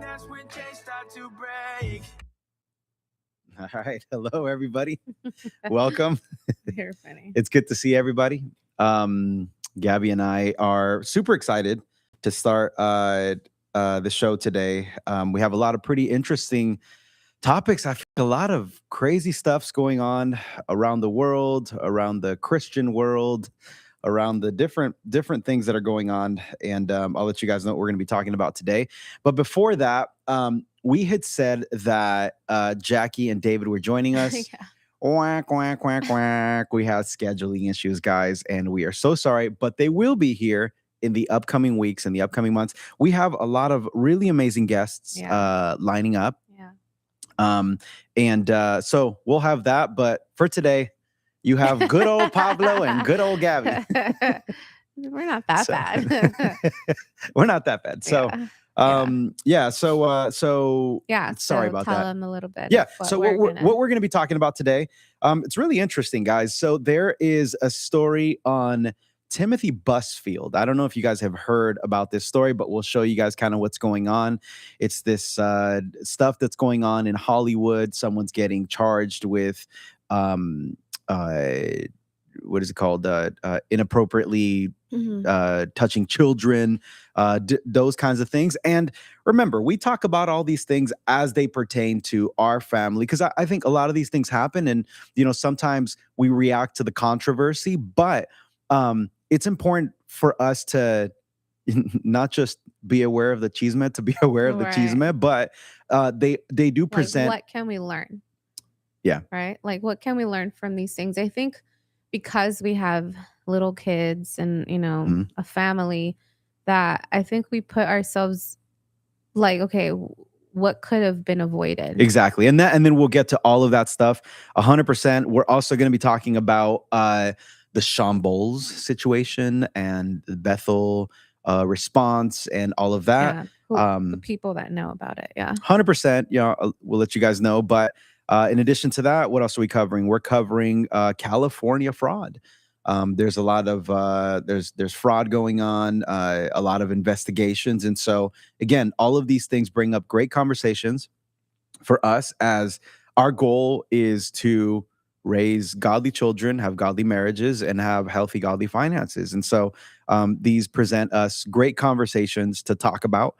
that's when chains start to break. All right. Hello, everybody. Welcome. You're funny. It's good to see everybody. Gabby and I are super excited to start the show today. We have a lot of pretty interesting topics. I feel a lot of crazy stuff's going on around the world, around the Christian world, around the different things that are going on. And I'll let you guys know what we're going to be talking about today. But before that, we had said that Jackie and David were joining us. Yeah. Quack, quack, quack, quack. We had scheduling issues, guys, and we are so sorry, but they will be here in the upcoming weeks and the upcoming months. We have a lot of really amazing guests lining up. Yeah. So we'll have that. But for today, you have good old Pablo and good old Gabby. We're not that bad. We're not that bad. So, sorry about tell that. them a little bit. Yeah. Of So what we're going to be talking about today, it's really interesting, guys. So there is a story on Timothy Busfield. I don't know if you guys have heard about this story, but we'll show you guys kind of what's going on. It's this stuff that's going on in Hollywood. Someone's getting charged with what is it called? Inappropriately touching children, those kinds of things. And remember, we talk about all these things as they pertain to our family, because I think a lot of these things happen, and sometimes we react to the controversy, but it's important for us to not just be aware of the chisme, to be aware of the chisme, but they do present. What can we learn? Yeah. Right? Like, what can we learn from these things? I think because we have little kids and, a family, that I think we put ourselves like, okay, what could have been avoided? Exactly. And then we'll get to all of that stuff 100%. We're also going to be talking about the Shambles situation and the Bethel response and all of that. Yeah. The people that know about it. Yeah. 100%. We'll let you guys know. But in addition to that, what else are we covering? We're covering California fraud. There's a lot of there's fraud going on, a lot of investigations. And so, again, all of these things bring up great conversations for us, as our goal is to raise godly children, have godly marriages, and have healthy, godly finances. And so these present us great conversations to talk about.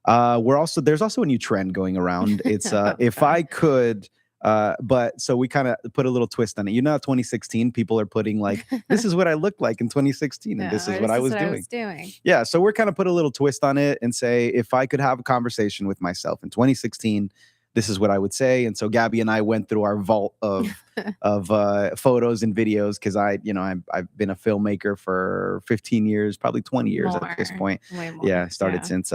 There's also a new trend going around. It's if I could. But so we kind of put a little twist on it. 2016, people are putting like, this is what I looked like in 2016, and this is what I was doing. Yeah. So we're kind of put a little twist on it and say, if I could have a conversation with myself in 2016, this is what I would say. And so Gabby and I went through our vault of photos and videos, because I've been a filmmaker for 15 years, probably 20 years at this point. Yeah, started since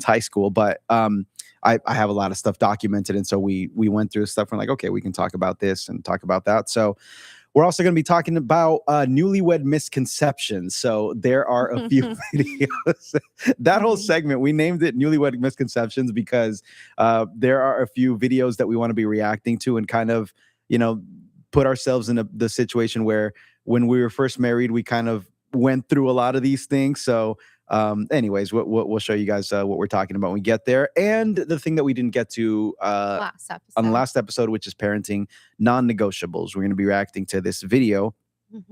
high school, but I have a lot of stuff documented, and so we went through stuff. We're like, okay, we can talk about this and talk about that. So we're also going to be talking about newlywed misconceptions. So there are a few videos. That whole segment, we named it Newlywed Misconceptions because there are a few videos that we want to be reacting to and kind of, put ourselves in the situation where when we were first married, we kind of went through a lot of these things. So anyways, we'll show you guys what we're talking about when we get there. And the thing that we didn't get to on the last episode, which is parenting non-negotiables. We're going to be reacting to this video. You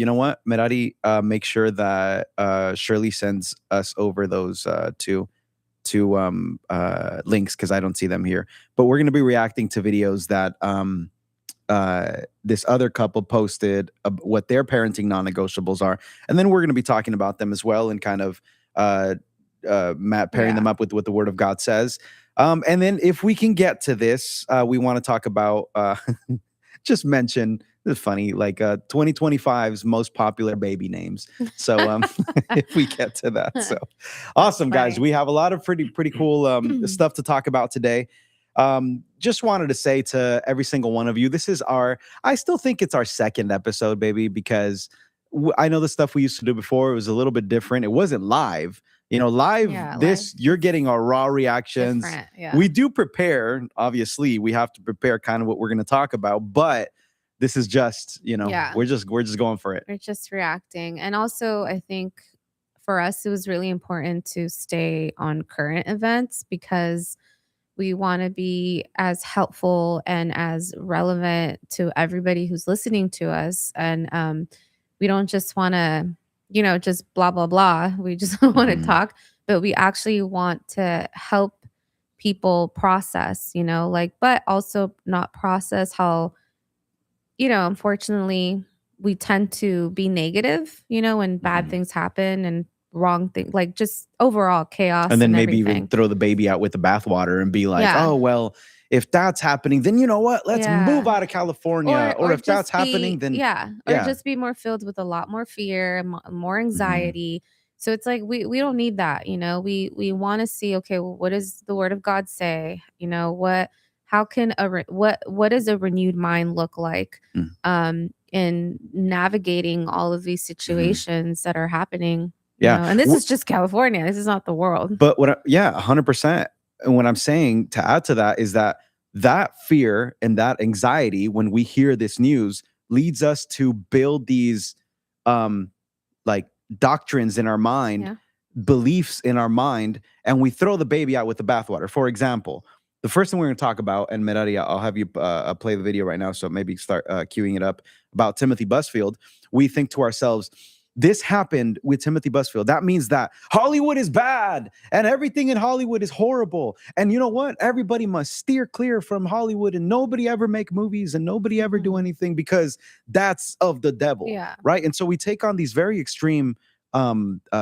know what, Merari, make sure that Shirley sends us over those two links, because I don't see them here. But we're going to be reacting to videos that this other couple posted what their parenting non-negotiables are, and then we're going to be talking about them as well, and kind of pairing them up with what the Word of God says. And then if we can get to this, we want to talk about just mention, this is funny, like 2025's most popular baby names. So if we get to that, so awesome, guys. We have a lot of pretty cool stuff to talk about today. Just wanted to say to every single one of you, I still think it's our second episode, baby, because I know the stuff we used to do before, it was a little bit different. It wasn't live. Live, you're getting our raw reactions. Yeah. We do prepare, obviously. We have to prepare kind of what we're going to talk about, but this is just, we're just going for it. We're just reacting. And also, I think for us, it was really important to stay on current events because we want to be as helpful and as relevant to everybody who's listening to us. And we don't just want to, just blah, blah, blah. We just want to talk, but we actually want to help people process, but also not process how, unfortunately, we tend to be negative, when bad things happen and wrong things, like just overall chaos. And then maybe everything. even throw the baby out with the bathwater and be like, oh, well, if that's happening, then you know what? Let's move out of California. Or if that's happening, then or just be more filled with a lot more fear, more anxiety. So it's like we don't need that, we want to see, okay, well, what does the word of God say? How can what does a renewed mind look like in navigating all of these situations that are happening? And this is just California. This is not the world. But 100%. And what I'm saying to add to that is that fear and that anxiety when we hear this news leads us to build these like doctrines in our mind, beliefs in our mind, and we throw the baby out with the bathwater. For example, the first thing we're going to talk about, and Merari, I'll have you play the video right now, so maybe start queuing it up, about Timothy Busfield. We think to ourselves, this happened with Timothy Busfield. That means that Hollywood is bad and everything in Hollywood is horrible. And you know what? Everybody must steer clear from Hollywood and nobody ever make movies and nobody ever do anything because that's of the devil. Right. And so we take on these very extreme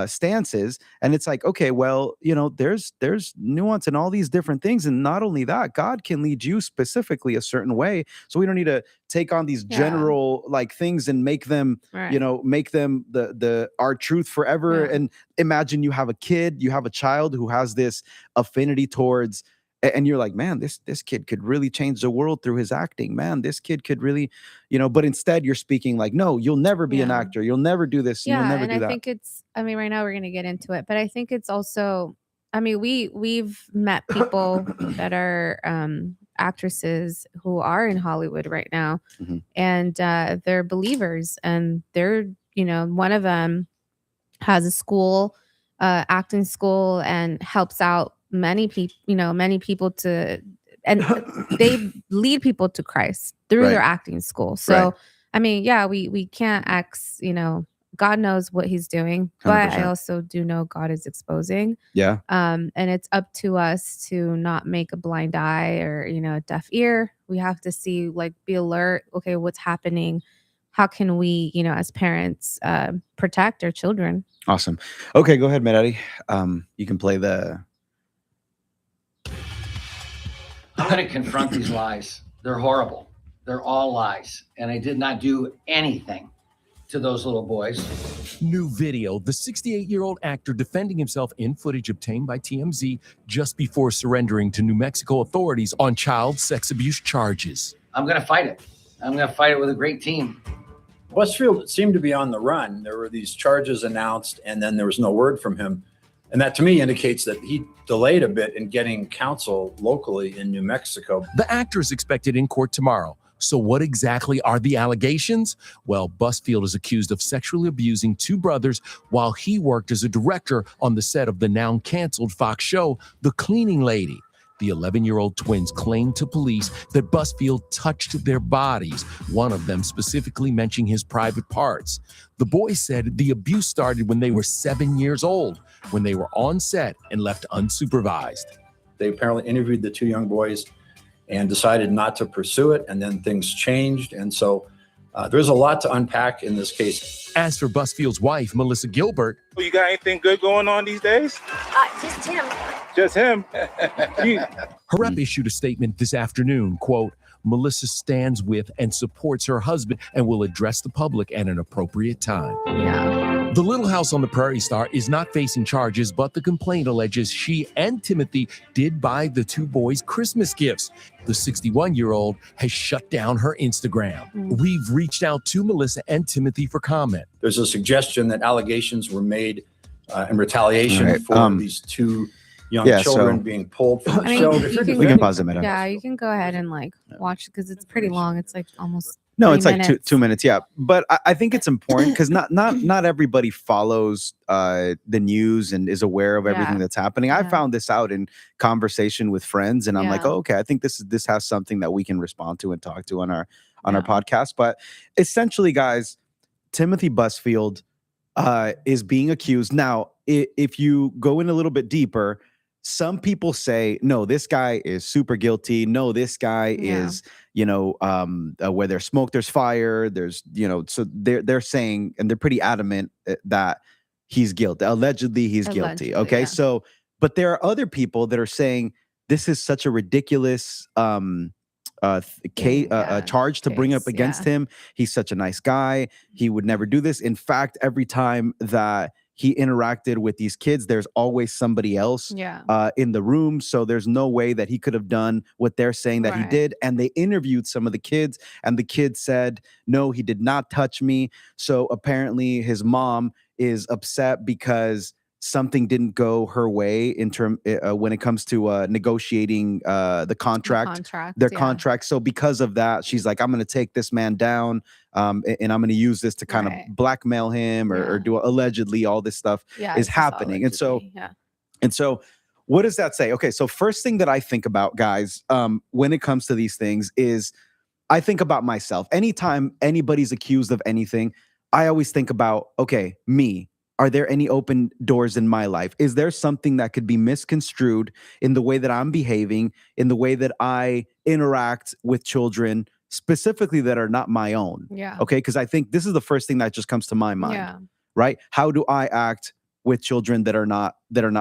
stances, and it's like, okay, well, there's nuance in all these different things, and not only that, God can lead you specifically a certain way, so we don't need to take on these general like things and make them make them the our truth forever. And imagine you have a child who has this affinity towards, and you're like, man, this kid could really change the world through his acting. Man, this kid could really, but instead you're speaking like, no, you'll never be an actor. You'll never do this. You'll never do that. I think it's, right now we're going to get into it, but I think it's also, we've met people that are actresses who are in Hollywood right now, and they're believers, and they're, one of them has a school, acting school, and helps out many people to, and they lead people to Christ through their acting school. So, we can't God knows what he's doing, but 100%. I also do know God is exposing. And it's up to us to not make a blind eye or, a deaf ear. We have to see, be alert. Okay, what's happening? How can we, as parents, protect our children? Awesome. Okay, go ahead, Merari. You can play the... I'm going to confront these lies. They're horrible. They're all lies. And I did not do anything to those little boys. New video, the 68-year-old actor defending himself in footage obtained by TMZ just before surrendering to New Mexico authorities on child sex abuse charges. I'm going to fight it. I'm going to fight it with a great team. Busfield seemed to be on the run. There were these charges announced, and then there was no word from him. And that, to me, indicates that he delayed a bit in getting counsel locally in New Mexico. The actor is expected in court tomorrow. So what exactly are the allegations? Well, Busfield is accused of sexually abusing two brothers while he worked as a director on the set of the now canceled Fox show, The Cleaning Lady. The 11-year-old twins claimed to police that Busfield touched their bodies, one of them specifically mentioning his private parts. The boys said the abuse started when they were 7 years old, when they were on set and left unsupervised. They apparently interviewed the two young boys and decided not to pursue it, and then things changed. And so there's a lot to unpack in this case. As for Busfield's wife, Melissa Gilbert. You got anything good going on these days? Just him. Just him? Her rep issued a statement this afternoon, quote, Melissa stands with and supports her husband and will address the public at an appropriate time. The Little House on the Prairie star is not facing charges, but the complaint alleges she and Timothy did buy the two boys Christmas gifts. The 61-year-old has shut down her Instagram. We've reached out to Melissa and Timothy for comment. There's a suggestion that allegations were made in retaliation for these two young children being pulled from the show. We can pause a minute. Yeah, you can go ahead and watch because it's pretty long. It's almost No, 3 it's like minutes. 2 minutes. Yeah. But I think it's important because not everybody follows the news and is aware of everything Yeah. that's happening. I Yeah. found this out in conversation with friends, and I'm like, Yeah. oh, okay, I think this has something that we can respond to and talk to on our Yeah. podcast. But essentially, guys, Timothy Busfield is being accused. Now, if you go in a little bit deeper, some people say, no, this guy is super guilty. No, this guy Yeah. is, where there's smoke, there's fire. There's, so they're saying, and they're pretty adamant that he's guilty. Allegedly, he's guilty. Allegedly, Okay. yeah. So, but there are other people that are saying this is such a ridiculous charge to bring up Case, against yeah. him. He's such a nice guy. He would never do this. In fact, every time that he interacted with these kids, there's always somebody else Yeah. in the room. So there's no way that he could have done what they're saying that he Right. did. And they interviewed some of the kids, and the kids said, no, he did not touch me. So apparently his mom is upset because something didn't go her way in when it comes to negotiating the contract, their yeah. contract. So because of that, she's like, I'm going to take this man down, and I'm going to use this to kind Right. of blackmail him or Yeah. do allegedly all this stuff Yeah, is it's just all happening. And so, allegedly, yeah. and so what does that say? Okay, so first thing that I think about, guys, when it comes to these things is I think about myself. Anytime anybody's accused of anything, I always think about, okay, me. Are there any open doors in my life? Is there something that could be misconstrued in the way that I'm behaving, in the way that I interact with children, specifically that are not my own? Yeah. Okay, because I think this is the first thing that just comes to my mind. Yeah. Right? How do I act with children that are not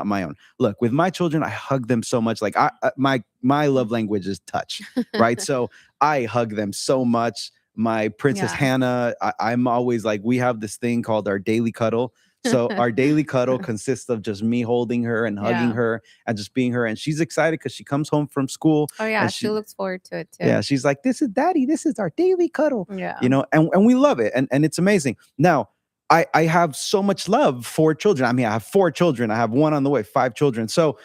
my own? Look, with my children, I hug them so much. Like my love language is touch, right? So I hug them so much. My princess Yeah. Hannah, I'm always like, we have this thing called our daily cuddle. So our daily cuddle consists of just me holding her and hugging Yeah. her and just being her. And she's excited because she comes home from school. Oh yeah, and she looks forward to it too. Yeah, she's like, this is Daddy, this is our daily cuddle. Yeah. And we love it. And it's amazing. Now, I have so much love for children. I mean, I have 4 children. I have 1 on the way, 5 children. So,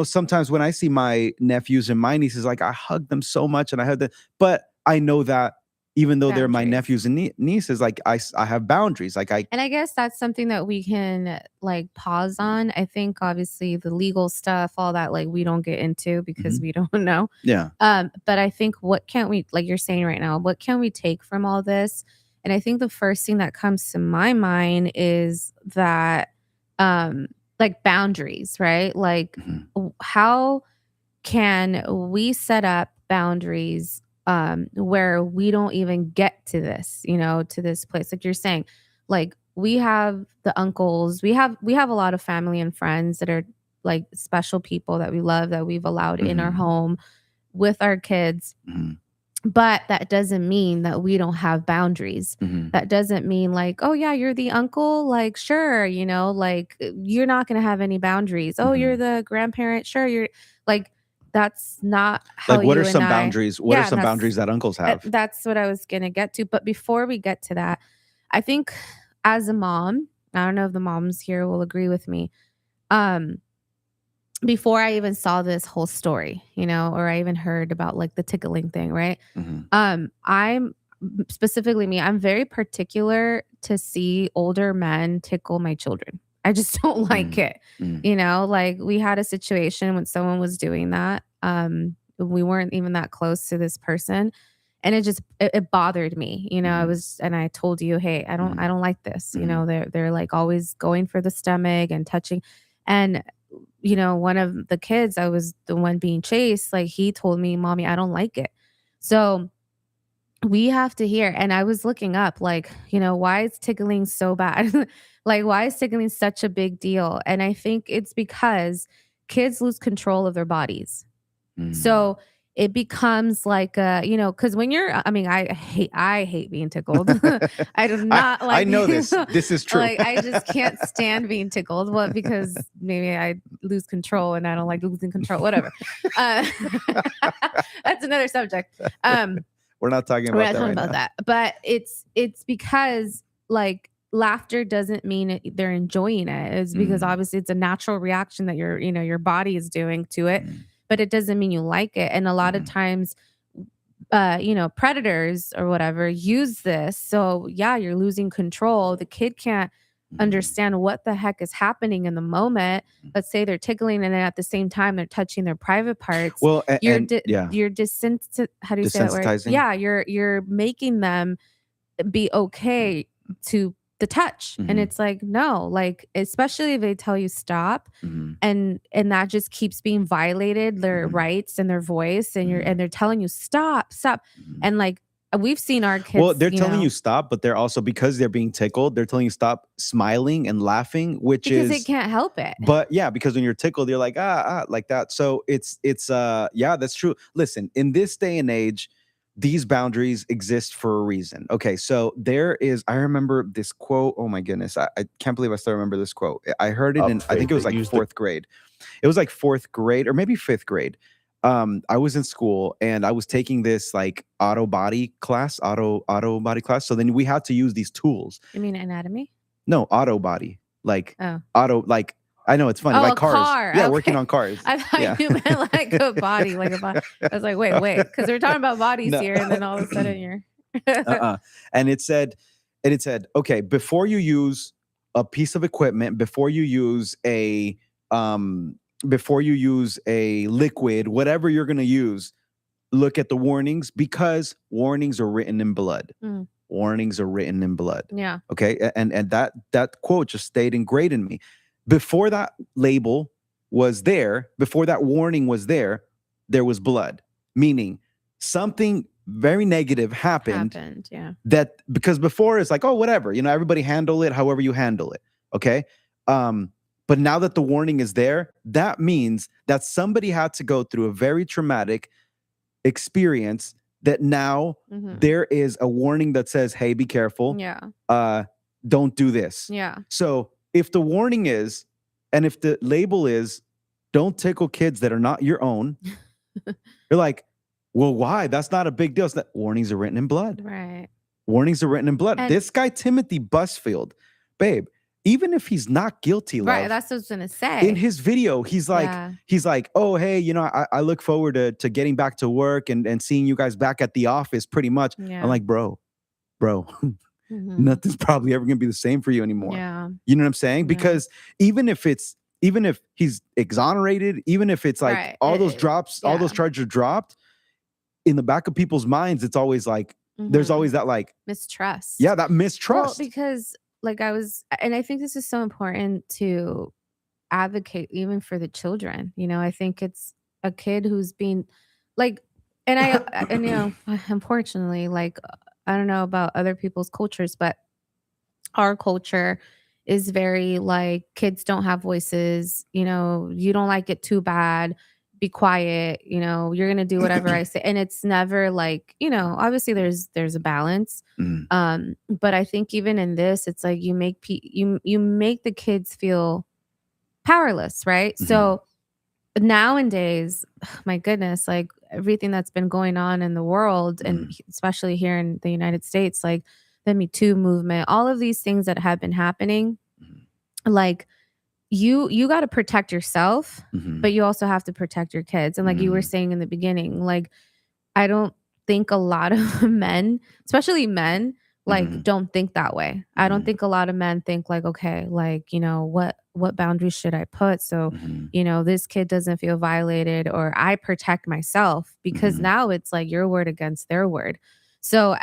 sometimes when I see my nephews and my nieces, like I hug them so much and I hug them, but I know that even though they're my Boundaries. nephews and nieces, like I have boundaries. Like And I guess that's something that we can like pause on. I think obviously the legal stuff, all that, like we don't get into because we don't know. yeah. But I think what can we, like you're saying right now, what can we take from all this? And I think the first thing that comes to my mind is that like boundaries, right? Like how can we set up boundaries where we don't even get to this, to this place? Like you're saying, like we have the uncles, we have a lot of family and friends that are like special people that we love, that we've allowed in our home with our kids. But that doesn't mean that we don't have boundaries. That doesn't mean like, oh yeah, you're the uncle, like sure, like you're not going to have any boundaries. Oh, you're the grandparent, sure, you're like, that's not how like what you are some and I- boundaries? What are some boundaries that uncles have? That's what I was going to get to. But before we get to that, I think as a mom, I don't know if the moms here will agree with me. Before I even saw this whole story, or I even heard about like the tickling thing, right? I'm specifically me, I'm very particular to see older men tickle my children. I just don't like it. Like we had a situation when someone was doing that. We weren't even that close to this person. And it bothered me, and I told you, hey, I don't like this. They're like always going for the stomach and touching. And, one of the kids, I was the one being chased. Like he told me, Mommy, I don't like it. So we have to hear. And I was looking up like, why is tickling so bad? Like, why is tickling such a big deal? And I think it's because kids lose control of their bodies. So it becomes like, because when I hate being tickled. I do not like. I know this. This is true. Like I just can't stand being tickled. Well, because maybe I lose control and I don't like losing control. Whatever. That's another subject. We're not talking about We're not that. talking Right about now. that. But it's because like laughter doesn't mean they're enjoying it. It's because obviously it's a natural reaction that your body is doing to it. But it doesn't mean you like it. And a lot of times predators or whatever use this. So yeah, you're losing control. The kid can't understand what the heck is happening in the moment. Let's say they're tickling and then at the same time they're touching their private parts. Well, You're yeah, you're how do you say that word? desensitizing. Yeah, you're making them be okay to the touch. And it's like, no, like, especially if they tell you stop and that just keeps being violated, their rights and their voice, and they're telling you stop. And like, we've seen our kids. Well, they're telling you stop, but they're also, because they're being tickled, they're telling you stop smiling and laughing, because they can't help it. But yeah, because when you're tickled, you're like, like that. So it's yeah, that's true. Listen, in this day and age, these boundaries exist for a reason. Okay, so I remember this quote. Oh my goodness, I can't believe I still remember this quote. I heard it in, I think it was like fourth grade. It was like fourth grade or maybe fifth grade. I was in school and I was taking this like auto body class. So then we had to use these tools. You mean anatomy? No, auto body. Like Oh. auto, like, I know it's funny, like cars. Car. Yeah, Okay. working on cars. I thought you meant like a body, like a body. I was like, wait, because we're talking about bodies here, and then all of a sudden you're. And it said, okay, before you use a piece of equipment, before you use a liquid, whatever you're gonna use, look at the warnings, because warnings are written in blood. Warnings are written in blood. Yeah. Okay, and that quote just stayed engraved in me. Before that label was there, before that warning was there was blood. Meaning something very negative happened. Yeah. That, because before it's like, oh, whatever, everybody handle it however you handle it. Okay. But now that the warning is there, that means that somebody had to go through a very traumatic experience, that now there is a warning that says, hey, be careful. Yeah. Don't do this. Yeah. So if the warning is, and if the label is, don't tickle kids that are not your own, you're like, well, why? That's not a big deal. It's that warnings are written in blood. Right. Warnings are written in blood. And this guy, Timothy Busfield, babe, even if he's not guilty, love, right, that's what I was gonna say. in his video, he's like, oh, hey, I look forward to getting back to work and seeing you guys back at the office, pretty much. Yeah. I'm like, bro, nothing's probably ever gonna be the same for you anymore. Yeah. You know what I'm saying? Yeah. Because even if he's exonerated, even if it's like Right. all those charges are dropped, in the back of people's minds, it's always like, there's always that like mistrust. Yeah, that mistrust. Well, because like I think this is so important to advocate even for the children. I think it's a kid who's being like, and unfortunately, like, I don't know about other people's cultures, but our culture is very like, kids don't have voices. You don't like it too bad, be quiet. You're gonna do whatever I say, and it's never like, obviously there's a balance. But I think even in this, it's like you make the kids feel powerless, right? So nowadays, my goodness, like everything that's been going on in the world, and especially here in the United States, like the Me Too movement, all of these things that have been happening, like you got to protect yourself, but you also have to protect your kids. And like you were saying in the beginning, like, I don't think a lot of men, especially men, like don't think that way. I don't think a lot of men think like, okay, like, what boundaries should I put so this kid doesn't feel violated, or I protect myself, because now it's like your word against their word. So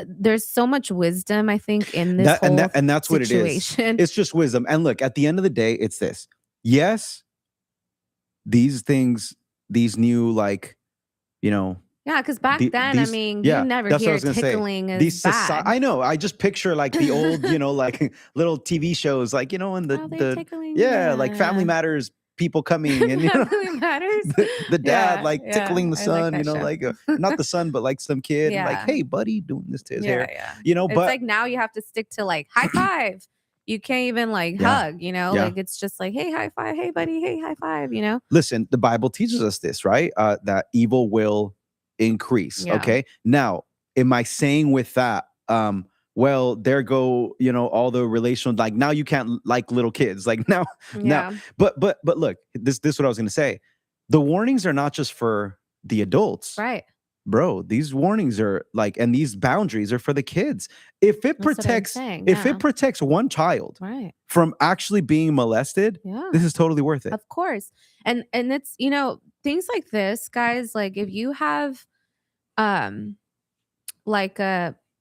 there's so much wisdom, I think, in this whole and that's what situation. It is. It's just wisdom. And look, at the end of the day, it's this. Yes, these things, these new, like, Yeah, because back then, these, I mean, yeah, you never that's what I hear was gonna tickling say. is bad. I know. I just picture like the old, like little TV shows, like, in the tickling? like Family Matters, people coming and Family Matters. the dad Yeah, like tickling the I son, like that show. like not the son, but like some kid, and like, Yeah. hey buddy, doing this to his hair. Yeah. But It's like now you have to stick to like high five. You can't even like hug, like it's just like, hey, high five, hey buddy, hey, high five, listen, the Bible teaches us this, right? That evil will increase. Yeah. Okay. Now, am I saying with that, well, there go, all the relational, like now you can't like little kids, like now, but look, this is what I was going to say. The warnings are not just for the adults. Right. bro, these warnings are like, and these boundaries are for the kids. If it That's what I'm protects, saying, if yeah. it protects one child Right. from actually being molested, Yeah. this is totally worth it. Of course. And it's, things like this, guys, like if you have like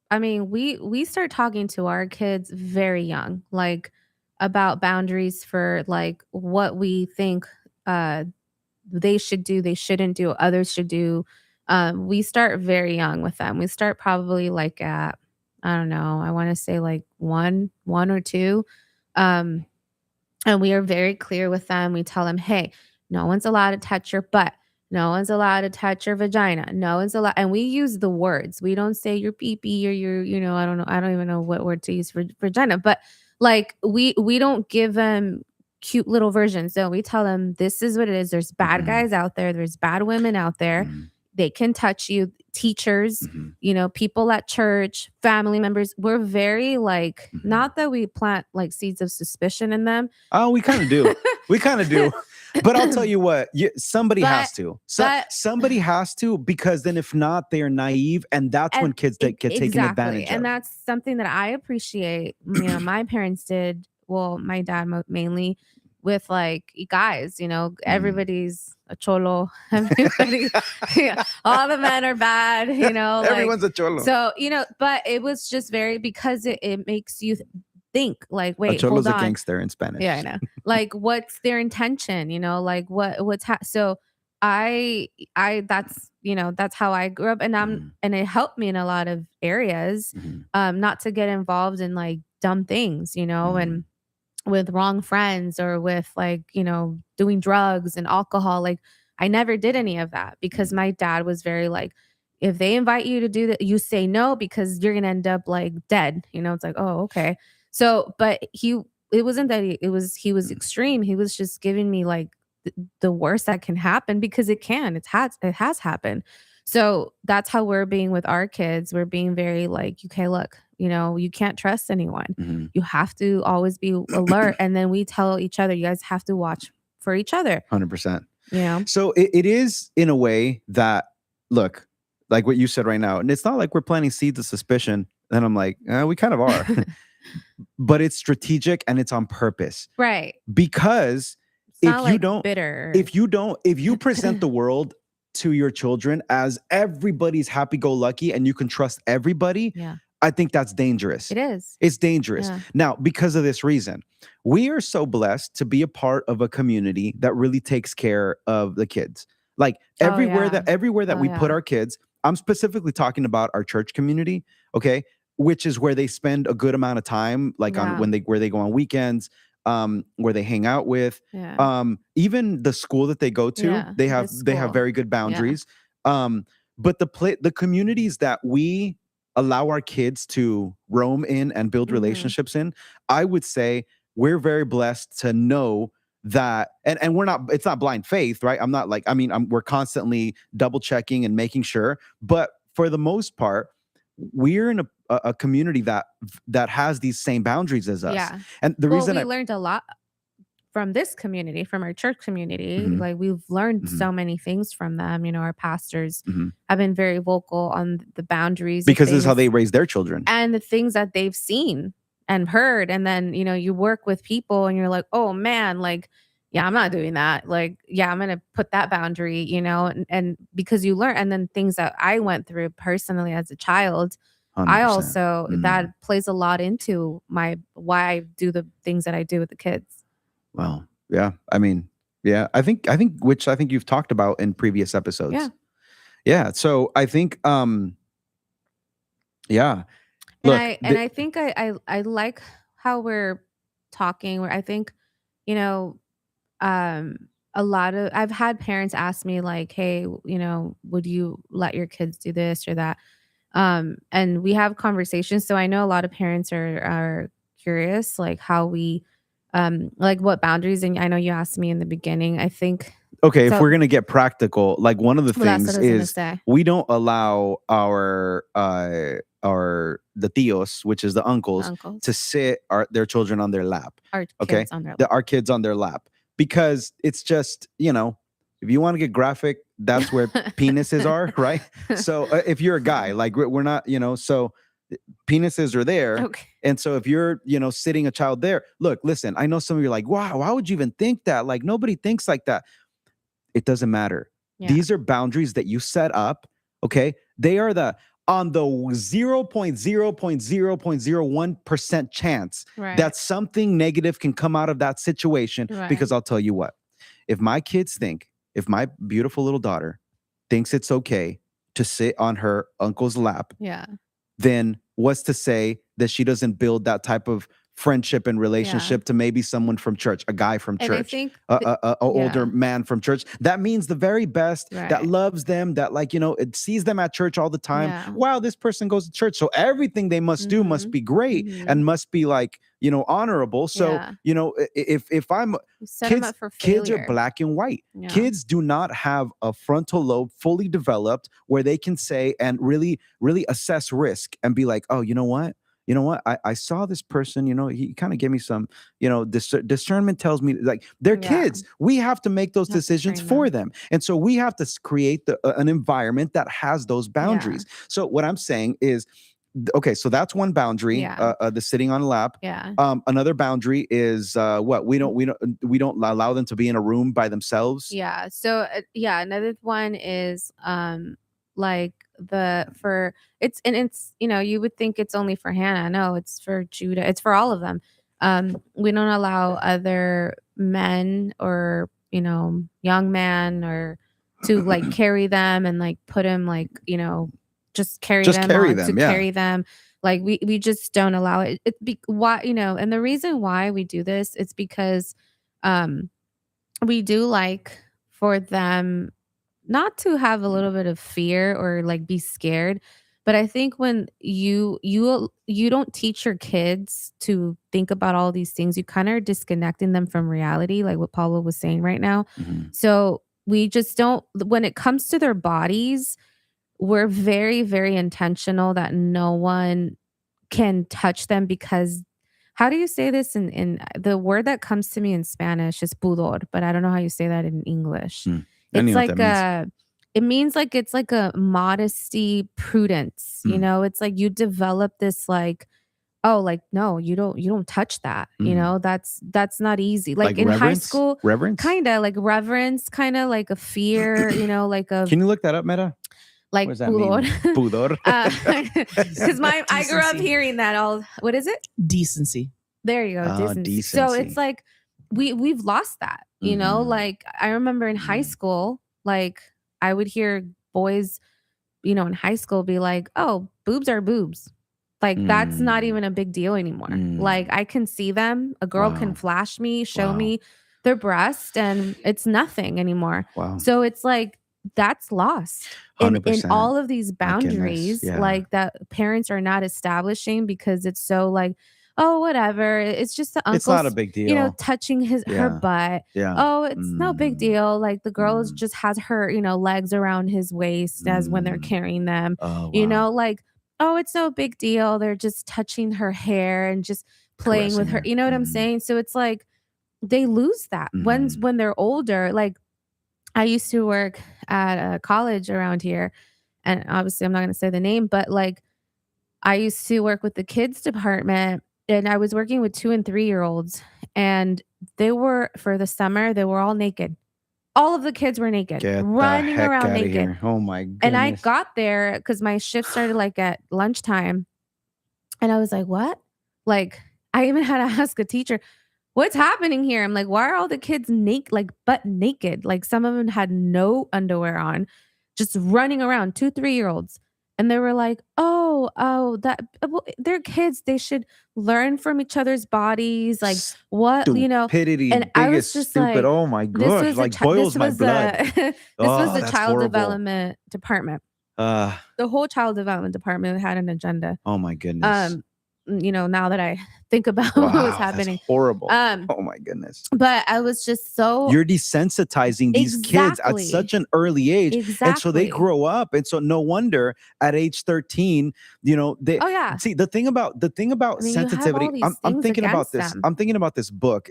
we start talking to our kids very young, like about boundaries for like what we think they should do, they shouldn't do, others should do. We start very young with them. We start probably like at, I don't know, I want to say like one or two. And we are very clear with them. We tell them, hey, no one's allowed to touch your butt. No one's allowed to touch your vagina. No one's allowed. And we use the words. We don't say your pee-pee or your, I don't know. I don't even know what word to use for vagina. But like we don't give them cute little versions. No, we tell them this is what it is. There's bad guys out there. There's bad women out there. They can touch you. Teachers, people at church, family members. We're very like, not that we plant like seeds of suspicion in them. Oh, we kind of do. We kind of do. But I'll tell you what, somebody has to. Somebody has to, because then if not, they are naive. And that's when kids get taken advantage of. And that's something that I appreciate. My parents did. Well, my dad mainly, with like guys, everybody's a cholo. Everybody, all the men are bad, Everyone's a cholo. So, but it was just very, because it makes you think like, wait, a cholo's hold on. A gangster in Spanish. Yeah, I know. Like, what's their intention? Like so that's how I grew up, and and it helped me in a lot of areas, not to get involved in like dumb things, and with wrong friends, or with like, doing drugs and alcohol. Like I never did any of that, because my dad was very like, if they invite you to do that, you say no, because you're going to end up like dead. It's like, oh, okay. So, but it wasn't that he was extreme. He was just giving me like the worst that can happen, because it has happened. So that's how we're being with our kids. We're being very like, okay, look, you can't trust anyone. You have to always be alert. And then we tell each other, you guys have to watch for each other. 100%. Yeah. So it is in a way that, look, like what you said right now, and it's not like we're planting seeds of suspicion. And I'm like, we kind of are, but it's strategic and it's on purpose. Right. Because if you present the world to your children as everybody's happy-go-lucky and you can trust everybody, I think that's dangerous. It is. It's dangerous. Yeah. Now, because of this reason, we are so blessed to be a part of a community that really takes care of the kids. Like everywhere that we put our kids, I'm specifically talking about our church community, okay, which is where they spend a good amount of time, like on where they go on weekends, where they hang out with, even the school that they go to, they have very good boundaries. But the communities that we allow our kids to roam in and build relationships in, I would say we're very blessed to know that, and it's not blind faith, right? I'm not like, we're constantly double checking and making sure, but for the most part, we're in a community that has these same boundaries as us. Yeah. And the reason we learned a lot from this community, from our church community. Like we've learned so many things from them. Our pastors have been very vocal on the boundaries, because this is how they raise their children and the things that they've seen and heard. And then, you work with people and you're like, oh man, like, yeah, I'm not doing that. Like, yeah, I'm going to put that boundary, and because you learn, and then things that I went through personally as a child, 100%. I also, that plays a lot into why I do the things that I do with the kids. Well, yeah. I think you've talked about in previous episodes. Yeah. Yeah. So I think, yeah. Look, I think I like how we're talking, where I think, a lot of, I've had parents ask me like, hey, would you let your kids do this or that? And we have conversations. So I know a lot of parents are curious, like how we, like what boundaries. And I know you asked me in the beginning, I think. Okay. If we're going to get practical, like one of the things is we don't allow the tios, which is the uncles, to sit their children on their lap. Our kids on their lap. Our kids on their lap, because it's just, if you want to get graphic, that's where penises are, right? So if you're a guy, like we're not, so penises are there. Okay. And so if you're, sitting a child there, look, listen, I know some of you are like, wow, why would you even think that? Like nobody thinks like that. It doesn't matter. Yeah. These are boundaries that you set up. Okay. They are on the 0.0.0.01% chance Right. that something negative can come out of that situation. Right. Because I'll tell you what, if my beautiful little daughter thinks it's okay to sit on her uncle's lap, Yeah. then what's to say that she doesn't build that type of friendship and relationship to maybe someone from church, a guy from And I church, think a older man from church that means the very best, that Right. loves them, that it sees them at church all the time. Yeah. Wow, this person goes to church, so everything they must do must be great and must be honorable. So if I'm You set them up for kids are failure. black and white. Yeah. Kids do not have a frontal lobe fully developed where they can say and really, really assess risk and be like, oh, you know what? I saw this person, he kind of gave me some, discernment tells me like they're kids. We have to make those decisions for them. And so we have to create an environment that has those boundaries. So what I'm saying is, okay, so that's one boundary, the sitting on a lap. Yeah. Another boundary is what we don't allow them to be in a room by themselves. Yeah. So another one is like it's you would think it's only for Hannah. No, it's for Judah. It's for all of them. We don't allow other men or young man or to like carry them and like put him like just carry them. Like we just don't allow it. Why and the reason why we do this, it's because we do like for them not to have a little bit of fear or like be scared. But I think when you don't teach your kids to think about all these things, you kind of are disconnecting them from reality, like what Paulo was saying right now. Mm-hmm. So we just don't, when it comes to their bodies, we're very, very intentional that no one can touch them because how do you say this in the word that comes to me in Spanish is pudor, but I don't know how you say that in English. It's like it means like it's like a modesty, prudence. It's like you develop this like, oh, like no, you don't touch that. That's not easy. Like in high school, reverence, kind of like reverence, kind of like a fear. Like a. Can you look that up, Meta? Like what does that pudor. mean? Pudor. Because I grew up hearing that all. What is it? Decency. There you go. Decency. So it's like we've lost that. Like I remember in high school, like I would hear boys, in high school be like, "Oh, boobs are boobs." Like that's not even a big deal anymore. Like I can see them. A girl can flash me, show me their breast, and it's nothing anymore. Wow. So it's like that's lost in all of these boundaries, like that parents are not establishing because it's so like, oh, whatever. It's just the uncle. It's not a big deal. Touching her butt. Yeah. Oh, it's no big deal. Like the girl just has her, legs around his waist as when they're carrying them. Oh, wow. Like, oh, it's no big deal. They're just touching her hair and just playing with her. You know what I'm saying? So it's like they lose that when they're older. Like I used to work at a college around here, and obviously I'm not going to say the name, but like I used to work with the kids department. And I was working with 2 and 3-year-olds, and they were, for the summer, they were all naked. All of the kids were naked, running around naked. Here. Oh my goodness. And I got there because my shift started like at lunchtime. And I was like, what? Like, I even had to ask a teacher, what's happening here? I'm like, why are all the kids naked, like butt naked? Like some of them had no underwear on, just running around, 2, 3-year-olds. And they were like, they're kids. They should learn from each other's bodies. Like what, Stupidity, and I was just stupid. like, oh my gosh, like boils my blood. This was the child horrible. development department. The whole child development department had an agenda. Oh my goodness. now that I think about Wow, what was that's happening. horrible. Oh my goodness. But I was just so You're desensitizing these kids at Exactly. such an early age. And so they Exactly. grow up. And so no wonder at age 13, they Oh yeah. see the thing about I mean, you have all sensitivity. these I'm things thinking about against this. them. I'm thinking about this book.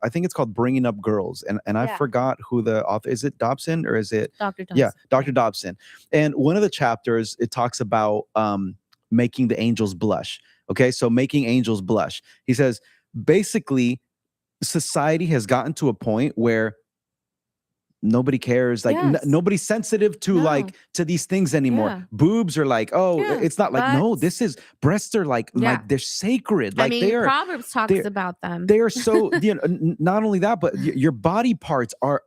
I think it's called Bringing Up Girls. And I Yeah. forgot who the author is. It Dobson or is it? Dr. Thompson. Yeah, Dr. Dobson. And one of the chapters, it talks about making the angels blush. Okay, so making angels blush. He says, basically, society has gotten to a point where nobody cares, like Yes. nobody's sensitive to No. to these things anymore. Yeah. Boobs are like, oh, Yeah, it's not like, no, butts. this is breasts are like Yeah. they're sacred. I Like mean, they are Proverbs talks about them. they are so not only that, but your body parts are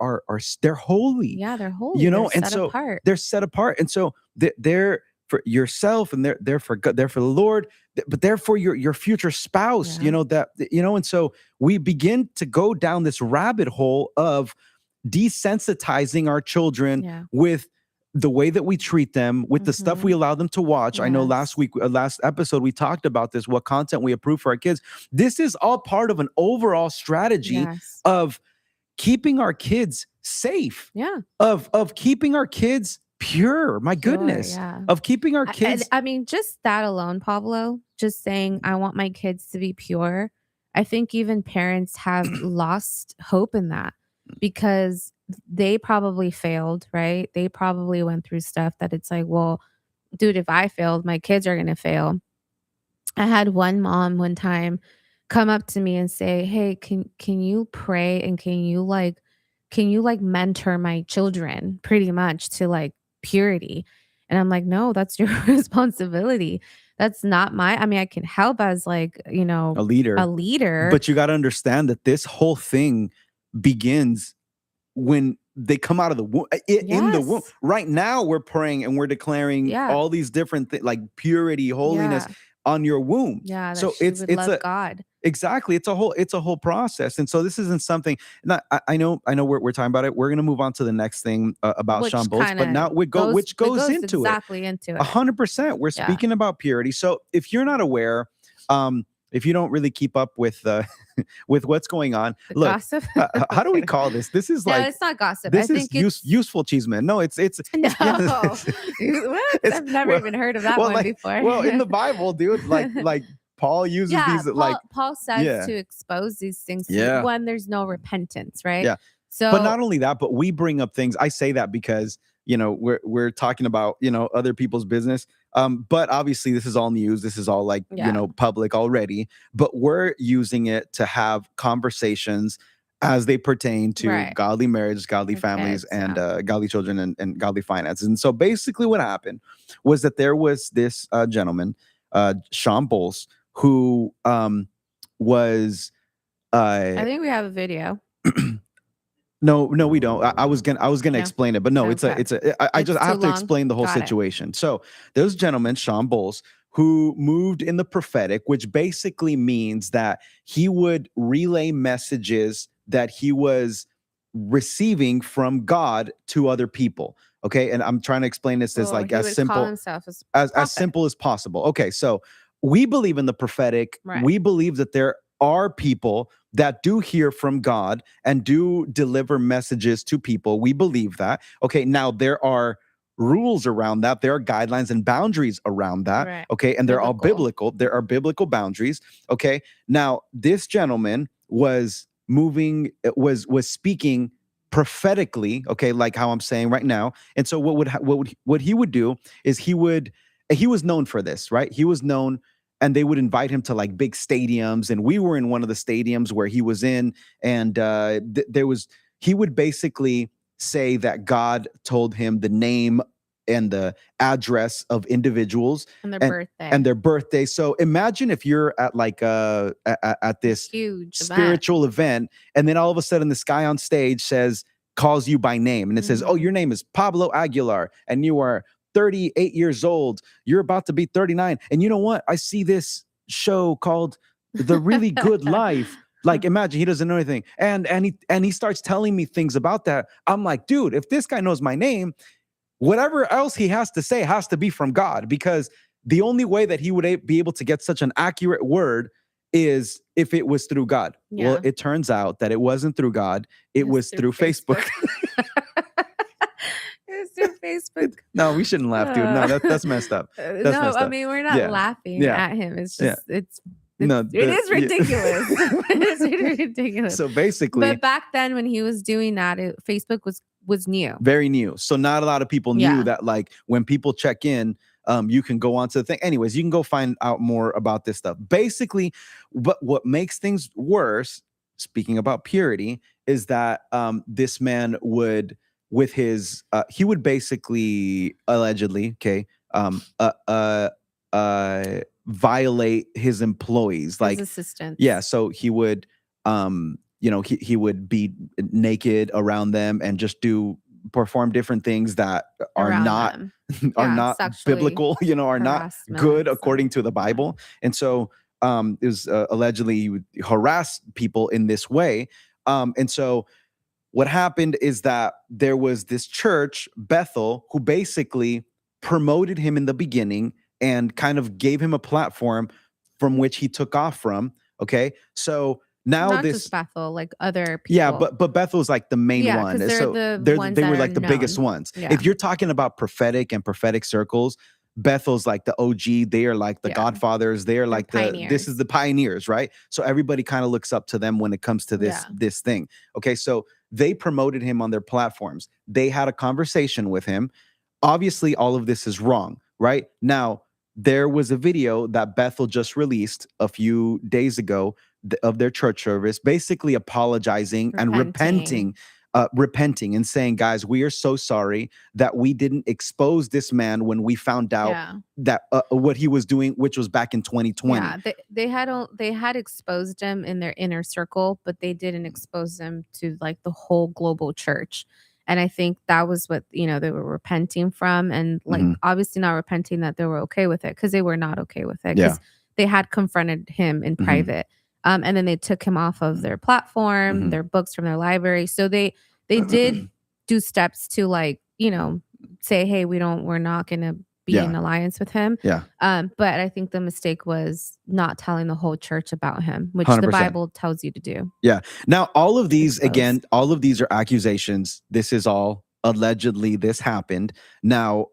they're holy. Yeah, they're holy. They're They're set so apart. they're set apart, and so they're for yourself, and they're for God, they're for the Lord, but they're for your future spouse. Yeah. And so we begin to go down this rabbit hole of desensitizing our children Yeah. with the way that we treat them, with the stuff we allow them to watch. I know Yes. last episode, we talked about this, what content we approve for our kids. This is all part of an overall strategy Yes. of keeping our kids safe, Yeah. of keeping our kids pure. My Pure, goodness, yeah. of keeping our kids. I mean, just that alone, Pablo, just saying, I want my kids to be pure. I think even parents have lost hope in that because they probably failed, right? They probably went through stuff that it's like, well, dude, if I failed, my kids are going to fail. I had one mom one time come up to me and say, hey, can you pray and can you mentor my children pretty much to like purity? And I'm like, no, that's your responsibility. That's not I mean, I can help as like, a leader, but you got to understand that this whole thing begins when they come out of the womb, in the womb. Yes. Right now we're praying and we're declaring Yeah. all these different things like purity, holiness Yeah. on your womb. Yeah, that So she would love God. Exactly. It's a whole process. And so this isn't something. I know we're talking about it. We're going to move on to the next thing about Sean Bowles, but now which goes into exactly into it. 100%. We're speaking about purity. So if you're not aware, if you don't really keep up with with what's going on, look, gossip. How do we call this? This is No, like it's not gossip. this I is think it's useful cheese man. No, it's no. yeah. What? I've never even heard of that one before. Well, in the Bible, dude, like Paul uses these Paul says to expose these things when there's no repentance, right? Yeah. So, but not only that, but we bring up things. I say that because we're talking about other people's business. But obviously this is all news. This is all like public already. But we're using it to have conversations as they pertain to godly marriage, godly families, and godly children and godly finances. And so basically, what happened was that there was this gentleman, Sean Bowles, who was. I think we have a video. No, we don't. I was gonna explain it, but no, I have to explain the whole situation. So there's a gentleman, Sean Bowles, who moved in the prophetic, which basically means that he would relay messages that he was receiving from God to other people. Okay, and I'm trying to explain this as like as simple as simple as possible. Okay, so we believe in the prophetic. Right. We believe that there are people that do hear from God and do deliver messages to people. We believe that. Okay, now there are rules around that. There are guidelines and boundaries around that. Right. Okay, and they're all biblical. There are biblical boundaries. Okay, now this gentleman was speaking prophetically. Okay, like how I'm saying right now. And so what he would do is he was known for this, right? He was known. And they would invite him to like big stadiums. And we were in one of the stadiums where he was in. And he would basically say that God told him the name and the address of individuals and their birthday. So imagine if you're at like at this huge spiritual event, and then all of a sudden this guy on stage calls you by name, and it says, oh, your name is Pablo Aguilar, and you are 38 years old. You're about to be 39. And you know what? I see this show called The Really Good Life. Like, imagine he doesn't know anything. And he starts telling me things about that. I'm like, dude, if this guy knows my name, whatever else he has to say has to be from God, because the only way that he would be able to get such an accurate word is if it was through God. Yeah. Well, it turns out that it wasn't through God. It was through Facebook. It was through Facebook. No, we shouldn't laugh, dude. No, that's messed up. That's No, messed I up. mean, we're not Yeah. laughing Yeah. at him. It's Yeah. just, it No, is ridiculous. It is really ridiculous. So basically, But back then when he was doing that, Facebook was new. very new. So not a lot of people knew Yeah. that, like, when people check in, you can go onto the thing. Anyways, you can go find out more about this stuff. Basically, what makes things worse, speaking about purity, is that this man would, with his, he would basically, allegedly, violate his employees, like His assistants. yeah. So he would, he would be naked around them and just perform different things that are around not them. are Yeah, not sexually biblical, are not harassment, good so- according to the Bible. And so it was allegedly he would harass people in this way. And so what happened is that there was this church, Bethel, who basically promoted him in the beginning and kind of gave him a platform from which he took off from. Okay. So now Not this just Bethel, like other people. yeah, but Bethel's like the main Yeah, one. 'cause they're So the ones they that were are like the biggest known. ones. Yeah. If you're talking about prophetic and prophetic circles, Bethel's like the OG. They are like the Yeah. godfathers. They are like this pioneers. is the pioneers, right? So everybody kind of looks up to them when it comes to this Yeah. this thing. Okay, so they promoted him on their platforms. They had a conversation with him. Obviously, all of this is wrong, right? Now, there was a video that Bethel just released a few days ago of their church service, basically apologizing and repenting and saying, guys, we are so sorry that we didn't expose this man when we found out Yeah. that what he was doing, which was back in 2020. Yeah, they had exposed him in their inner circle, but they didn't expose him to like the whole global church. And I think that was what they were repenting from, and like obviously not repenting that they were okay with it, because they were not okay with it, because they had confronted him in private, and then they took him off of their platform, their books from their library. So they did do steps to like say, hey, we're not gonna be in alliance with him. Yeah. But I think the mistake was not telling the whole church about him, which 100%. the Bible tells you to do. Yeah. Now, all of these, Close. again, all of these are accusations. This is all allegedly this happened. Now,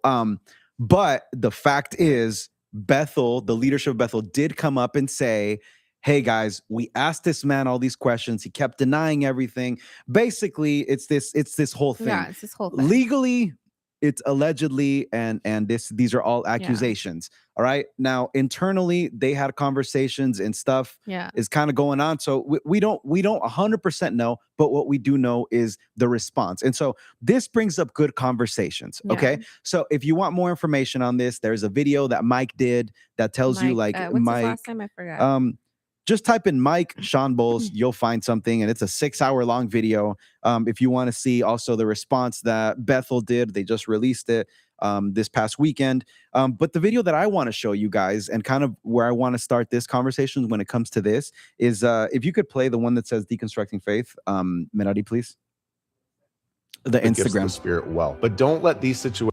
but the fact is, Bethel, the leadership of Bethel, did come up and say, hey guys, we asked this man all these questions. He kept denying everything. Basically, it's this whole thing. Yeah, it's this whole thing. Legally, it's allegedly, and these are all accusations. All right. Now, internally, they had conversations and stuff is kind of going on. So we don't 100% know, but what we do know is the response. And so this brings up good conversations. Okay. So if you want more information on this, there's a video that Mike did that tells you like what's his last name? I forgot. Just type in Mike Sean Bowles, you'll find something, and it's a 6-hour long video. If you want to see also the response that Bethel did, they just released it this past weekend. But the video that I want to show you guys, and kind of where I want to start this conversation when it comes to this, is if you could play the one that says Deconstructing Faith, Mirari, please. The Instagram. The Spirit well, but don't let these situations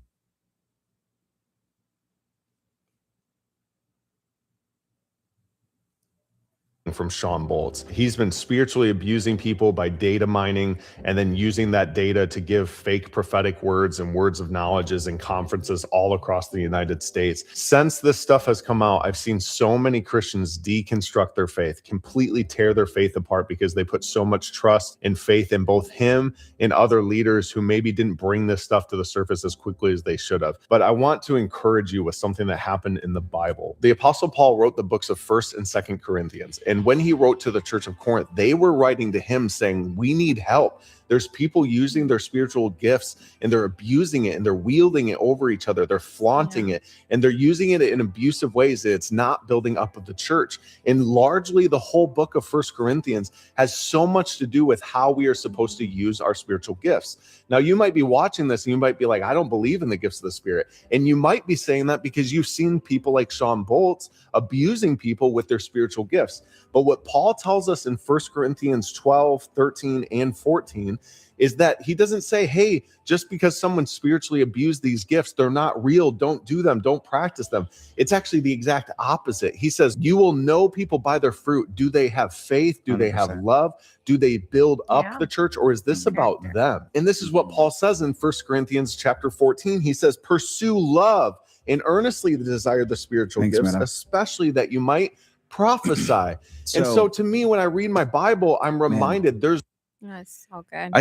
from Sean Boltz. He's been spiritually abusing people by data mining and then using that data to give fake prophetic words and words of knowledges in conferences all across the United States. Since this stuff has come out, I've seen so many Christians deconstruct their faith, completely tear their faith apart because they put so much trust and faith in both him and other leaders who maybe didn't bring this stuff to the surface as quickly as they should have. But I want to encourage you with something that happened in the Bible. The Apostle Paul wrote the books of 1st and 2nd Corinthians. And when he wrote to the church of Corinth, they were writing to him saying, we need help. There's people using their spiritual gifts and they're abusing it and they're wielding it over each other. They're flaunting it and they're using it in abusive ways that it's not building up of the church. And largely the whole book of 1 Corinthians has so much to do with how we are supposed to use our spiritual gifts. Now, you might be watching this and you might be like, I don't believe in the gifts of the Spirit. And you might be saying that because you've seen people like Sean Boltz abusing people with their spiritual gifts. But what Paul tells us in 1 Corinthians 12, 13, and 14 is that he doesn't say, hey, just because someone spiritually abused these gifts, they're not real, don't do them, don't practice them. It's actually the exact opposite. He says, you will know people by their fruit. Do they have faith? Do they have 100%. love? Do they build up Yeah. the church, or is this about them? And this is what Paul says in 1 Corinthians chapter 14. He says, pursue love and earnestly desire the spiritual Thanks, gifts, Meta. especially that you might prophesy. And so to me, when I read my Bible, I'm reminded there's That's so good.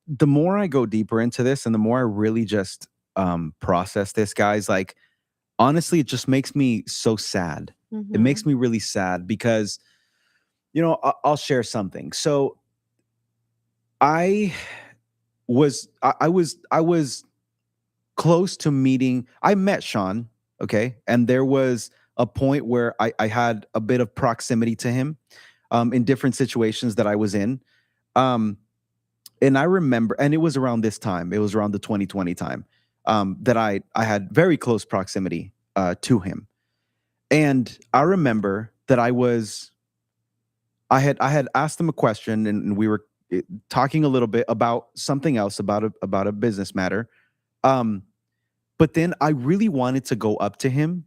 The more I go deeper into this and the more I really just process this, guys, like, honestly, it just makes me so sad. It makes me really sad because, you know, I'll share something. So I was close to meeting. I met Sean, okay, and there was a point where I had a bit of proximity to him in different situations that I was in. And I remember, and it was around this time, it was around the 2020 time, that I had very close proximity to him. And I remember that I had asked him a question, and we were talking a little bit about something else, about a business matter. But then I really wanted to go up to him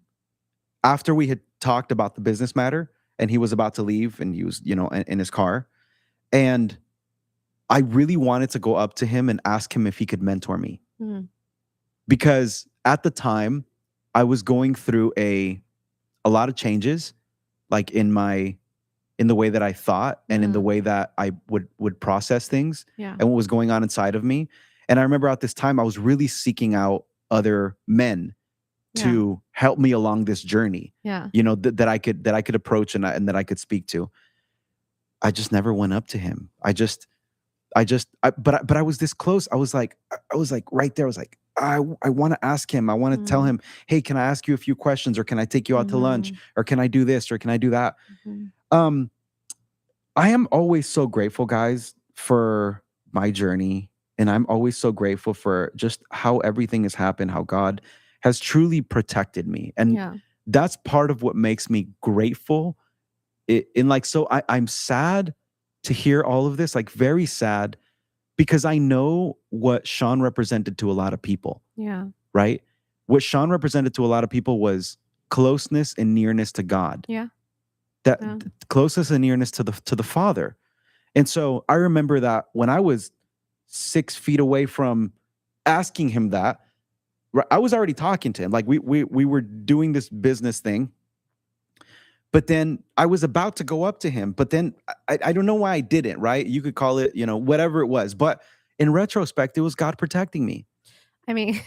after we had talked about the business matter, and he was about to leave, and he was, you know, in his car. And I really wanted to go up to him and ask him if he could mentor me. Because at the time I was going through a lot of changes, like in the way that I thought and in the way that I would process things and what was going on inside of me. And I remember at this time I was really seeking out other men to help me along this journey. You know, that I could approach and that I could speak to. I just never went up to him. But I was this close. I was like right there. I was like, I want to ask him. I want to tell him, hey, can I ask you a few questions, or can I take you out to lunch, or can I do this, or can I do that? I am always so grateful, guys, for my journey. And I'm always so grateful for just how everything has happened, how God has truly protected me. And that's part of what makes me grateful. I'm sad to hear all of this, like very sad, because I know what Sean represented to a lot of people. Right? What Sean represented to a lot of people was closeness and nearness to God. Closeness and nearness to the Father. And so I remember that when I was 6 feet away from asking him that, I was already talking to him. Like we were doing this business thing. But then I was about to go up to him, but then I don't know why I didn't, right? You could call it, you know, whatever it was. But in retrospect, it was God protecting me. I mean,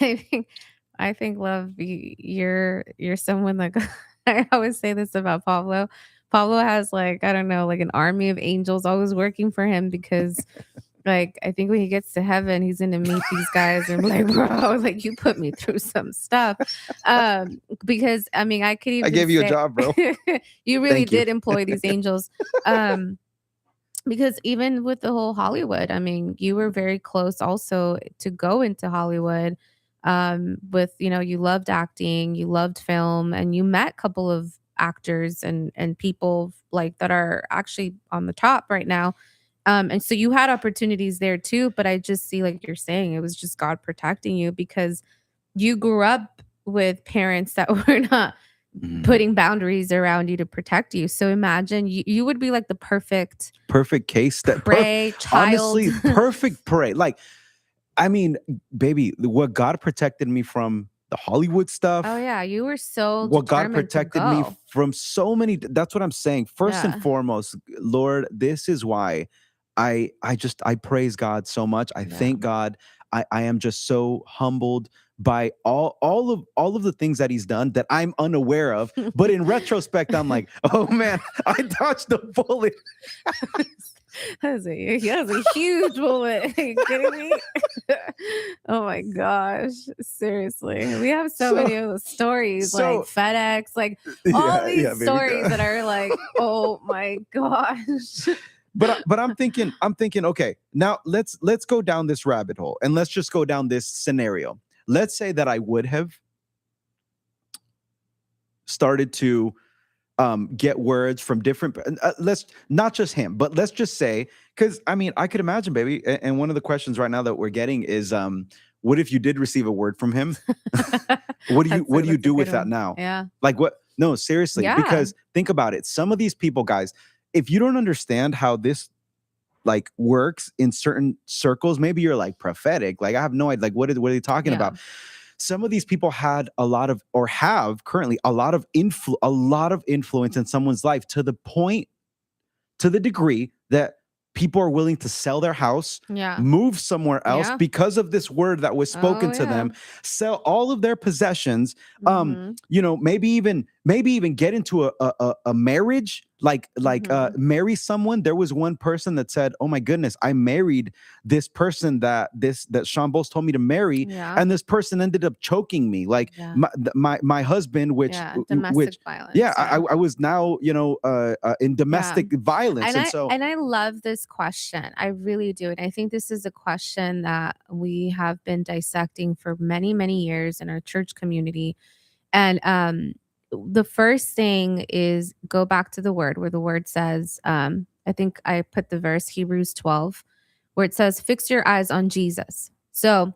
I think, love, you're someone that I always say this about Pablo. Pablo has, like, I don't know, like an army of angels always working for him, because like, I think when he gets to heaven, he's gonna meet these guys and be like, bro, like, you put me through some stuff. Because I mean, I could even I gave you a job, bro. You really did employ these angels. Because even with the whole Hollywood, I mean, you were very close also to go into Hollywood. With, you know, you loved acting, you loved film, and you met a couple of actors and people like that are actually on the top right now. And so you had opportunities there too, but I just see, like you're saying, it was just God protecting you, because you grew up with parents that were not putting boundaries around you to protect you. So imagine you would be like the perfect case that prey child. Honestly, perfect prey. Like, I mean, baby, what God protected me from the Hollywood stuff. Oh yeah, you were so what God protected me go. from so many. That's what I'm saying. First and foremost, Lord, this is why I praise God so much. I thank God. I am just so humbled by all of the things that he's done that I'm unaware of. But in retrospect, I'm like, oh man, I dodged the bullet. That was a huge bullet. Are you kidding me? Oh my gosh. Seriously. We have so many of those stories, like FedEx, like all these stories that are like, oh my gosh. But I'm thinking, okay, now let's go down this rabbit hole, and let's just go down this scenario. Let's say that I would have started to get words from different, let's not just him, but let's just say, Because I mean, I could imagine, baby. And one of the questions right now that we're getting is, what if you did receive a word from him? What do you do with that now? Yeah. Like what? No, seriously. Yeah. Because think about it. Some of these people, guys, if you don't understand how this like works in certain circles, maybe you're like prophetic. Like I have no idea. Like what are they talking about? Some of these people had a lot of, or have currently a lot of influence in someone's life to the degree that people are willing to sell their house, move somewhere else because of this word that was spoken to them, sell all of their possessions, you know, maybe even get into a marriage, marry someone. There was one person that said, "Oh my goodness, I married this person that Sean Bowles told me to marry, and this person ended up choking me." Like my husband, which domestic violence. I was now, you know, in domestic violence, and I love this question. I really do, and I think this is a question that we have been dissecting for many, many years in our church community, and the first thing is go back to the word where the word says, I think I put the verse Hebrews 12, where it says, fix your eyes on Jesus. So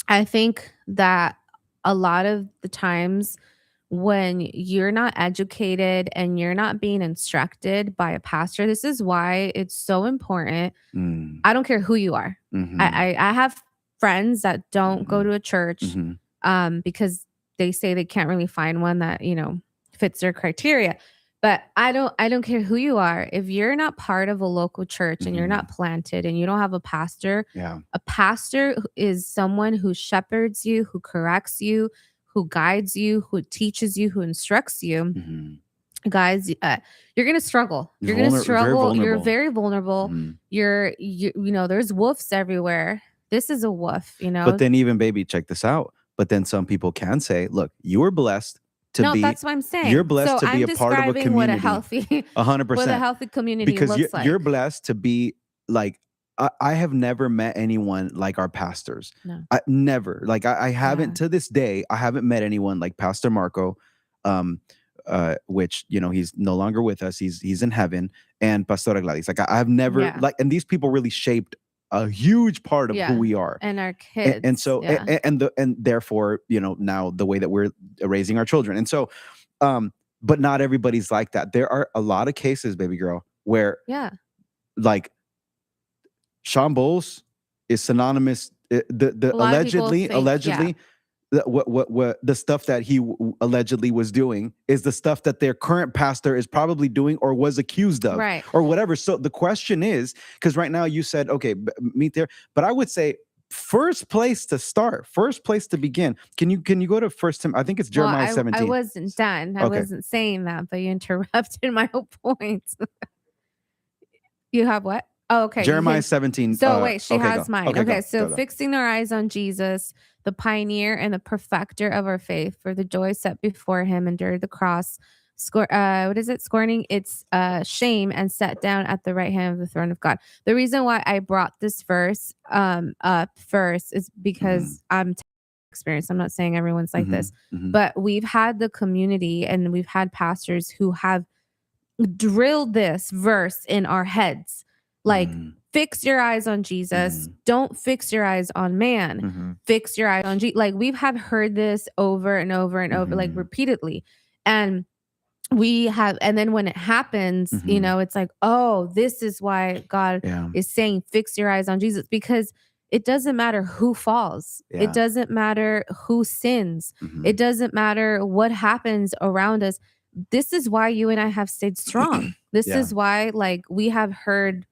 I think that a lot of the times when you're not educated and you're not being instructed by a pastor, this is why it's so important. I don't care who you are. I have friends that don't go to a church because they say they can't really find one that, you know, fits their criteria. But I don't care who you are. If you're not part of a local church and you're not planted and you don't have a pastor, a pastor is someone who shepherds you, who corrects you, who guides you, who teaches you, who instructs you. Guys, you're going to struggle. You're going to struggle. You're very vulnerable. You know, there's wolves everywhere. This is a wolf, you know. But then even, baby, check this out. But then some people can say, look, you were blessed to be. No, that's what I'm saying. You're blessed to be a part of a community. What a healthy, 100%. What a healthy community because looks like. You're blessed to be like, I have never met anyone like our pastors. No. Never. Like I haven't to this day, I haven't met anyone like Pastor Marco, which, you know, he's no longer with us. He's in heaven. And Pastora Gladys. Like I've never like, and these people really shaped a huge part of who we are and our kids. And so, and therefore, you know, now the way that we're raising our children. And so, but not everybody's like that. There are a lot of cases, baby girl, where like Sean Bowles is synonymous. Allegedly, what the stuff that he allegedly was doing is the stuff that their current pastor is probably doing or was accused of, or whatever. So the question is, because right now you said, okay, meet there, but I would say first place to start, first place to begin. Can you go to First Tim? I think it's Jeremiah 17. I wasn't done. I wasn't saying that, but you interrupted my whole point. You have what? Oh, okay. Jeremiah 17. So wait, she has mine. Okay, so fixing our eyes on Jesus, the pioneer and the perfecter of our faith, for the joy set before him, endured the cross, scorning its shame, and sat down at the right hand of the throne of God. The reason why I brought this verse up first is because I'm experienced. I'm not saying everyone's like this, but we've had the community and we've had pastors who have drilled this verse in our heads. Like, fix your eyes on Jesus. Don't fix your eyes on man. Fix your eyes on Jesus. Like, we have heard this over and over and over, like repeatedly. And we have, and then when it happens, you know, it's like, oh, this is why God is saying, fix your eyes on Jesus, because it doesn't matter who falls. It doesn't matter who sins. It doesn't matter what happens around us. This is why you and I have stayed strong. This is why, like, we have heard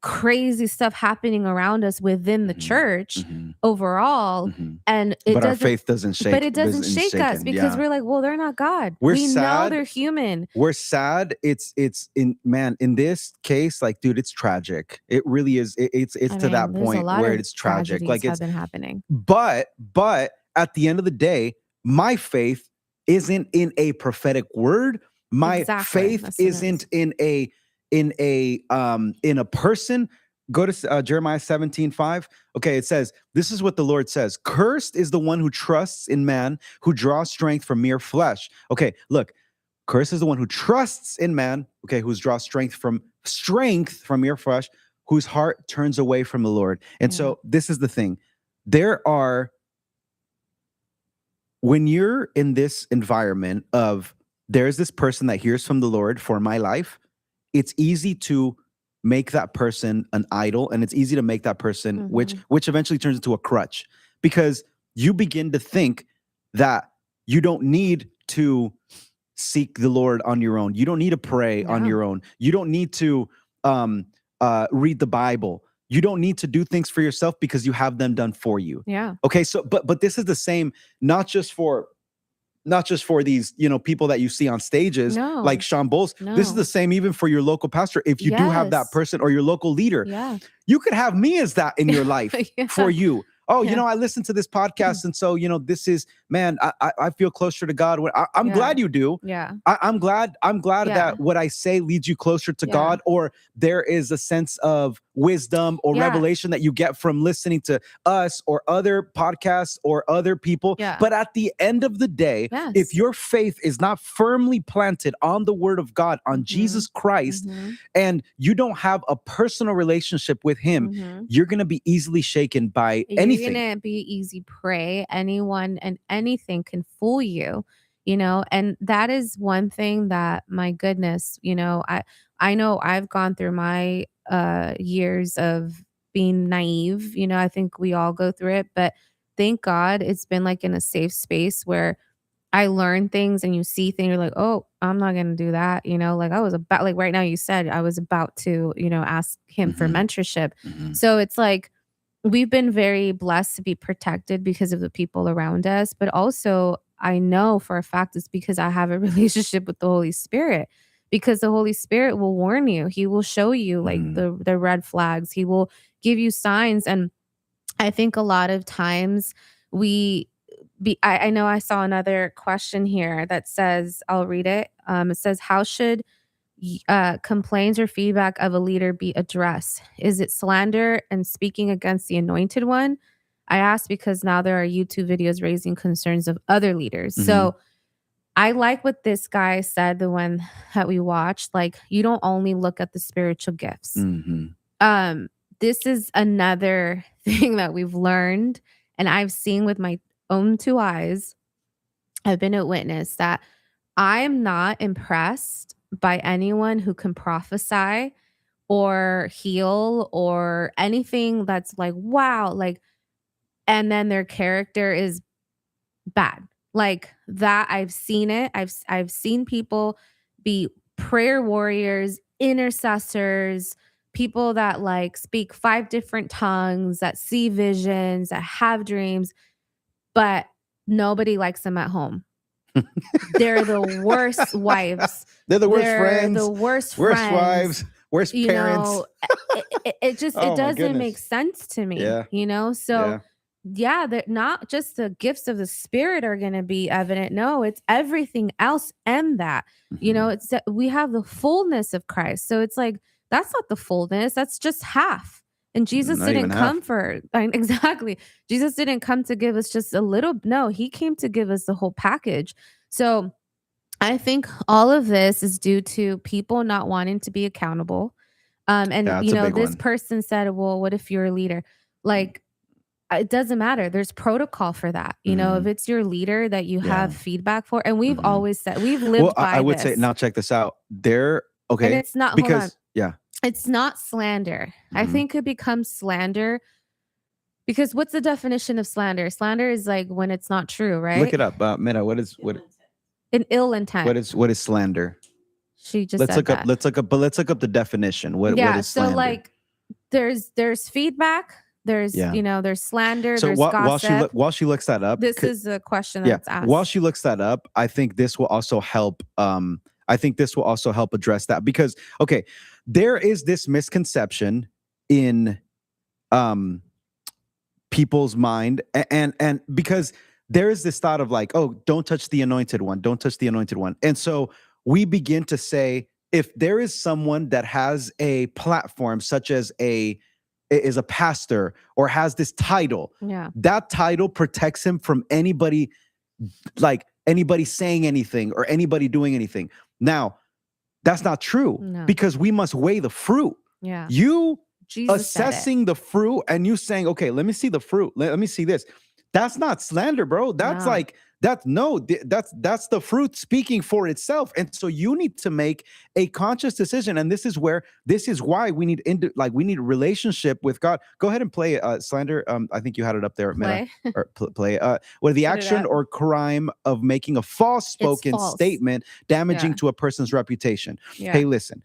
crazy stuff happening around us within the church overall, and our faith doesn't shake. But it doesn't shake us because we're like, well, they're not God. We know they're human. We're sad. It's in this case, like, dude, it's tragic. It really is. It's to that point where it's tragic. Like, it's been happening. But at the end of the day, my faith isn't in a prophetic word. My faith isn't in a person. Go to Jeremiah 17:5. Okay, it says, this is what the Lord says. Cursed is the one who trusts in man, who draws strength from mere flesh. Okay, look, cursed is the one who trusts in man, okay, who draws strength from mere flesh, whose heart turns away from the Lord. And Yeah. so this is the thing. When you're in this environment of there's this person that hears from the Lord for my life, it's easy to make that person an idol, and it's easy to make that person, which eventually turns into a crutch, because you begin to think that you don't need to seek the Lord on your own. You don't need to pray on your own. You don't need to read the Bible. You don't need to do things for yourself because you have them done for you. Yeah. Okay. So, but this is the same, not just for these, people that you see on stages like Sean Bowles. This is the same even for your local pastor. If you do have that person or your local leader, you could have me as that in your life for you. Oh, I listened to this podcast. And so, this is, man, I feel closer to God. I'm glad you do. Yeah. I'm glad that what I say leads you closer to God, or there is a sense of wisdom or revelation that you get from listening to us or other podcasts or other people. Yeah. But at the end of the day, if your faith is not firmly planted on the word of God, on Jesus Christ, and you don't have a personal relationship with him, you're going to be easily shaken by anything. You're going to be easy prey. Anyone and anything can fool you, and that is one thing that, my goodness, I know I've gone through my years of being naive. I think we all go through it, but thank God it's been like in a safe space where I learn things and you see things, you're like, oh, I'm not going to do that. Like I was about, like right now you said, I was about to, ask him for mentorship. So it's like, we've been very blessed to be protected because of the people around us, but also I know for a fact it's because I have a relationship with the Holy Spirit, because the Holy Spirit will warn you. He will show you like the red flags. He will give you signs. And I think a lot of times I know I saw another question here that says, I'll read it. It says, how should complaints or feedback of a leader be addressed? Is it slander and speaking against the anointed one? I ask because now there are YouTube videos raising concerns of other leaders. So I like what this guy said, the one that we watched, like, you don't only look at the spiritual gifts. This is another thing that we've learned, and I've seen with my own two eyes. I've been a witness that I'm not impressed by anyone who can prophesy or heal or anything that's like, wow, like, and then their character is bad. Like that, I've seen it. I've seen people be prayer warriors, intercessors, people that like speak 5 different tongues, that see visions, that have dreams, but nobody likes them at home. They're the worst wives. They're the worst friends. The worst wives, worst parents. It just it doesn't make sense to me. So that not just the gifts of the Spirit are going to be evident. No, it's everything else, and that it's that we have the fullness of Christ. So it's like that's not the fullness. That's just half. And Jesus didn't come exactly. Jesus didn't come to give us just a little. No, he came to give us the whole package. So I think all of this is due to people not wanting to be accountable. This person said, well, what if you're a leader? Like, it doesn't matter. There's protocol for that. If it's your leader that you have feedback for, and we've always said, we've lived by I would this. say, now check this out. Okay. And it's not, because, it's not slander. I think it becomes slander because what's the definition of slander? Slander is like when it's not true, right? Look it up. Meta, what an ill intent. What is slander? She just let's said look that. up let's look up the definition. What is slander? So like there's feedback, there's there's slander, so there's gossip. While she looks that up, this is a question that's asked. While she looks that up, I think this will also help address that, because there is this misconception in people's mind, and because there is this thought of like, oh, don't touch the anointed one, and so we begin to say, if there is someone that has a platform, such as is a pastor or has this title, that title protects him from anybody saying anything or anybody doing anything. Now, that's not true, because we must weigh the fruit. Yeah. You Jesus said it. assessing the fruit and you saying, okay, let me see the fruit. Let me see this. That's not slander, bro. That's No. like, that's the fruit speaking for itself. And so you need to make a conscious decision. And this is why we need we need a relationship with God. Go ahead and play slander. I think you had it up there. Play. Or play. Where the Put it action up. or crime of making a false spoken false. statement damaging Yeah. to a person's reputation. Yeah. Hey, listen.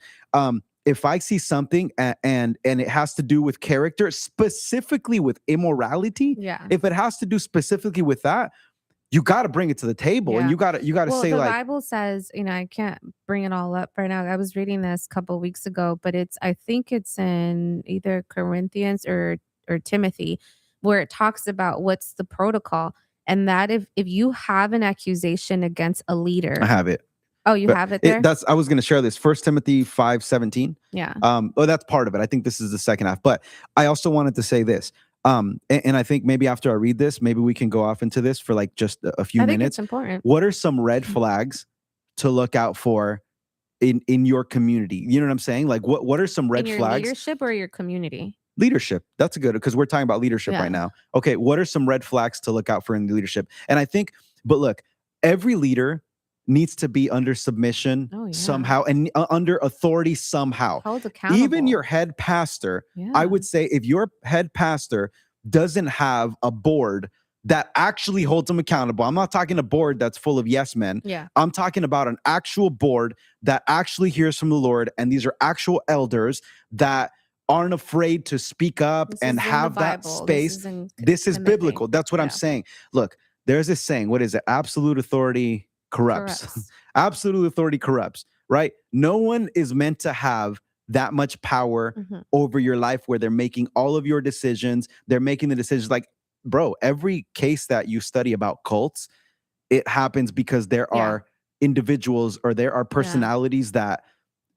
If I see something and it has to do with character, specifically with immorality, Yeah. if it has to do specifically with that, you got to bring it to the table, and Yeah. you got to Well, say the like, Bible says, I can't bring it all up right now. I was reading this a couple of weeks ago, but I think it's in either Corinthians or Timothy, where it talks about what's the protocol, and that if you have an accusation against a leader, I have it. Oh, you have it there? I was going to share this. 1 Timothy 5:17. Yeah. That's part of it. I think this is the second half, but I also wanted to say this. And I think maybe after I read this, maybe we can go off into this for like just a few I think minutes. it's important. What are some red flags to look out for in your community? You know what I'm saying? Like what are some red in your flags? leadership or your community? Leadership. That's a good, because we're talking about leadership Yeah. right now. Okay, what are some red flags to look out for in leadership? And I think, but look, every leader needs to be under submission Oh, yeah. somehow and under authority somehow. Held accountable. Even your head pastor, I would say, if your head pastor doesn't have a board that actually holds them accountable. I'm not talking a board that's full of yes men. Yeah. I'm talking about an actual board that actually hears from the Lord. And these are actual elders that aren't afraid to speak up This and is in have the that Bible. space. This is is biblical. That's what I'm Yeah. saying. Look, there's this saying, what is it? Absolute authority corrupts. Absolute authority corrupts, right? No one is meant to have that much power Mhm. over your life where they're making all of your decisions. They're making the decisions. Like, bro, every case that you study about cults, it happens because there Yeah. are individuals or there are personalities that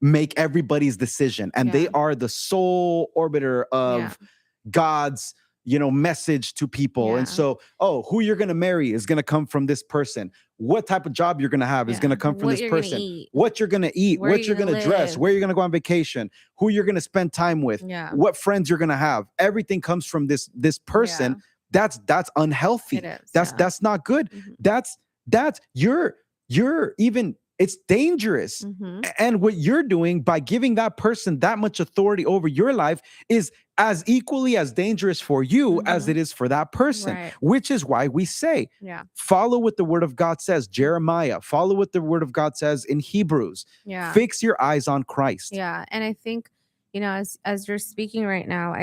make everybody's decision, and they Yeah. are the sole orbiter of God's message to people. And Yeah. so, who you're going to marry is going to come from this person. What type of job you're going to have is Yeah. going to come from What this you're gonna person. eat. What you're going to eat, Where what you're you're going gonna to dress, live. where you're going to go on vacation, who you're going to spend time with, Yeah. what friends you're going to have. Everything comes from this person. That's unhealthy. It is, That's not good. Mhm. That's you're even, it's dangerous. Mhm. And what you're doing by giving that person that much authority over your life is as equally as dangerous for you as it is for that person, Right. which is why we say, Yeah. follow what the word of God says, Jeremiah, follow what the word of God says in Hebrews, Yeah. fix your eyes on Christ. Yeah. And I think, as you're speaking right now,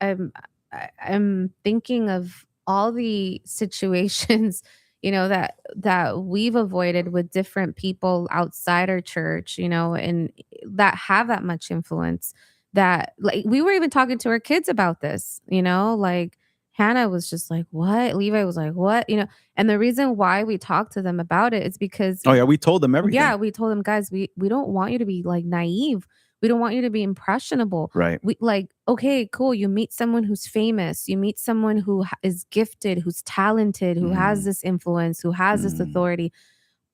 I'm thinking of all the situations, that we've avoided with different people outside our church, and that have that much influence, that like we were even talking to our kids about this, like Hannah was just like, what? Levi was like, what? And the reason why we talked to them about it is because Oh yeah, we told them everything. yeah, we told them, guys, we don't want you to be like naive. We don't want you to be impressionable. Right. We like, okay, cool. You meet someone who's famous. You meet someone who is gifted, who's talented, who has this influence, who has this authority.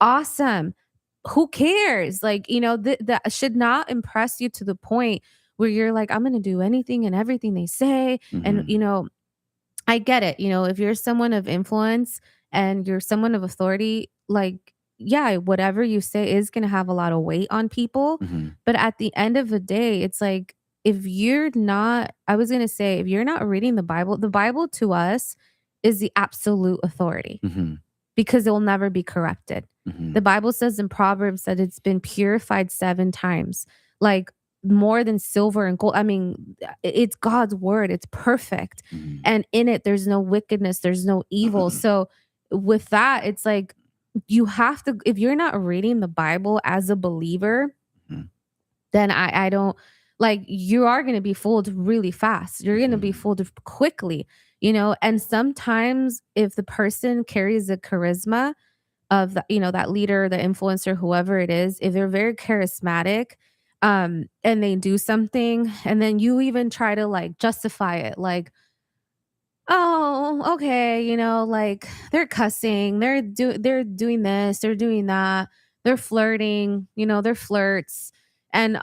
Awesome. Who cares? Like, that should not impress you to the point where you're like, I'm going to do anything and everything they say. And, I get it. If you're someone of influence and you're someone of authority, like, yeah, whatever you say is going to have a lot of weight on people. But at the end of the day, it's like, if you're not reading the Bible to us is the absolute authority because it will never be corrupted. The Bible says in Proverbs that it's been purified 7 times, like more than silver and gold. I mean, it's God's word. It's perfect. And in it, there's no wickedness. There's no evil. So with that, it's like, you have to, if you're not reading the Bible as a believer, then I don't, like, you are going to be fooled really fast. You're going to be fooled quickly, and sometimes if the person carries a charisma of the, that leader, the influencer, whoever it is, if they're very charismatic, and they do something and then you even try to like justify it, like, oh, okay, like they're cussing, they're doing this, they're doing that, they're flirting, they're flirts. And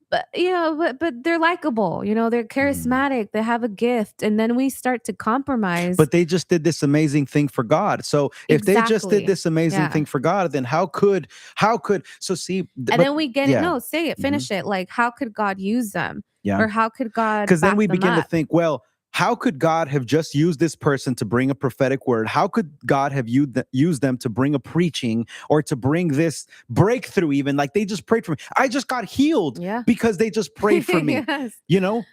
but they're likable, they're charismatic, they have a gift, and then we start to compromise. But they just did this amazing thing for God. So if they just did Exactly. this amazing Yeah. thing for God, then how could so see And then we get it. yeah. No, say it, finish it. Like, how could God use them? Yeah. Or how could God? Because then back we them begin to up? think, well, how could God have just used this person to bring a prophetic word? How could God have used them to bring a preaching or to bring this breakthrough? Even like they just prayed for me. I just got healed Yeah. because they just prayed for me. Yes.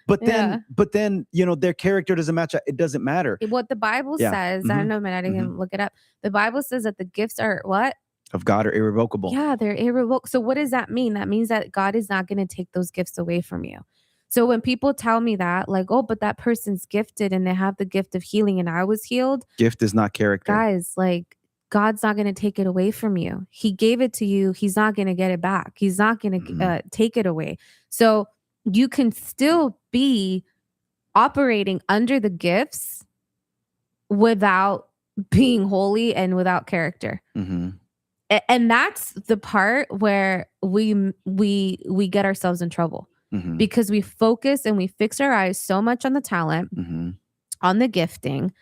But Yeah. then their character doesn't match. It doesn't matter. What the Bible Yeah. says, I don't know, man, I didn't look it up. The Bible says that the gifts are what? Of God are irrevocable. Yeah, they're irrevocable. So what does that mean? That means that God is not going to take those gifts away from you. So when people tell me that, like, oh, but that person's gifted and they have the gift of healing and I was healed. Gift is not character. Guys, like, God's not going to take it away from you. He gave it to you. He's not going to get it back. He's not going to take it away. So you can still be operating under the gifts without being holy and without character. Mm-hmm. And that's the part where we get ourselves in trouble. Mm-hmm. Because we focus and we fix our eyes so much on the talent, on the gifting,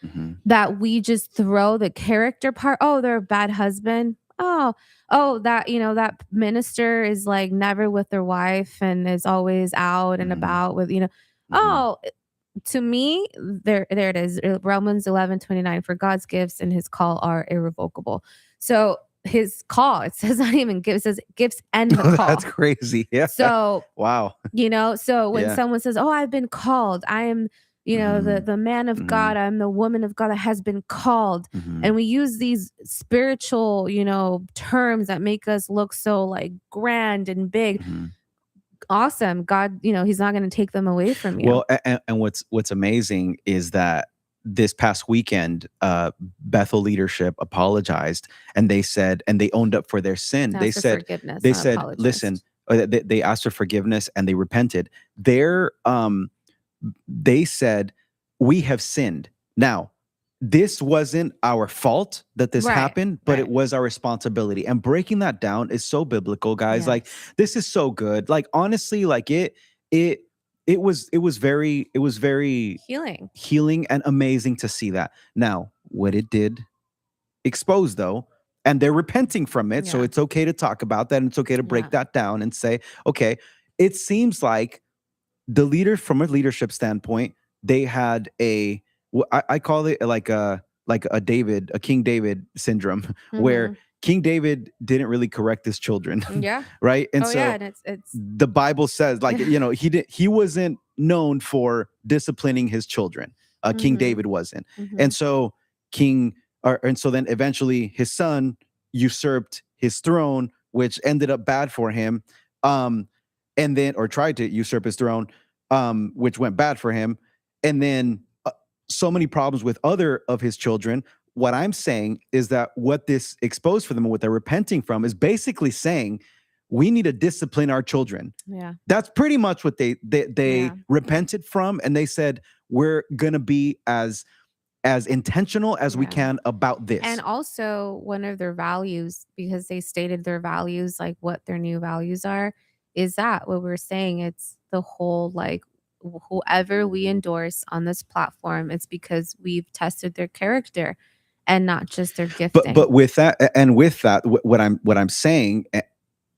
that we just throw the character part. Oh, they're a bad husband. Oh, that, that minister is like never with their wife and is always out and about with, oh, to me, there it is. Romans 11:29, for God's gifts and his call are irrevocable. So his call, it says not even gifts, it says gifts and the call. That's crazy. Yeah. So wow. So when someone says, oh, I've been called, I am, the man of God, I'm the woman of God that has been called. And we use these spiritual, terms that make us look so like grand and big. Awesome. God, he's not going to take them away from you. Well, and what's amazing is that this past weekend, Bethel leadership apologized, and they said, and they owned up for their sin. They said, listen, they asked for forgiveness and they repented. They said, we have sinned. Now, this wasn't our fault that this happened, but it was our responsibility. And breaking that down is so biblical, guys. Yes. Like, this is so good. Like, honestly, like it was very healing and amazing to see that. Now, what it did expose, though, and they're repenting from it. So it's okay to talk about that. And it's okay to break that down and say, okay, it seems like the leader, from a leadership standpoint, they had I call it like a King David syndrome, where King David didn't really correct his children. Yeah. Right. And and it's the Bible says, like, he wasn't known for disciplining his children. King David wasn't. And so then eventually his son usurped his throne, which ended up bad for him. Or tried to usurp his throne, which went bad for him. And then so many problems with other of his children. What I'm saying is that what this exposed for them and what they're repenting from is basically saying, we need to discipline our children. Yeah. That's pretty much what they repented from. And they said, we're going to be as intentional as we can about this. And also one of their values, because they stated their values, like what their new values are, is that what we're saying, it's the whole, like, whoever we endorse on this platform, it's because we've tested their character and not just their gifting. But with that, what I'm saying,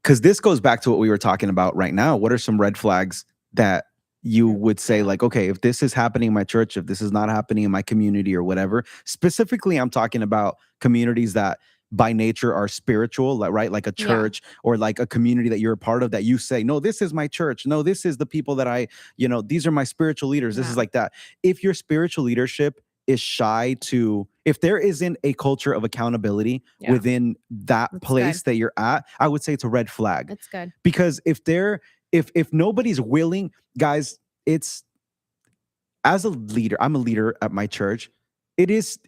because this goes back to what we were talking about right now. What are some red flags that you would say, like, okay, if this is happening in my church, if this is not happening in my community or whatever? Specifically, I'm talking about communities that by nature are spiritual, like a church or like a community that you're a part of, that you say, no, this is my church. No, this is the people that these are my spiritual leaders. This is like that. If your spiritual leadership is shy if there isn't a culture of accountability within that place that you're at, I would say it's a red flag. That's good. Because if nobody's willing, guys, it's, as a leader, I'm a leader at my church. It is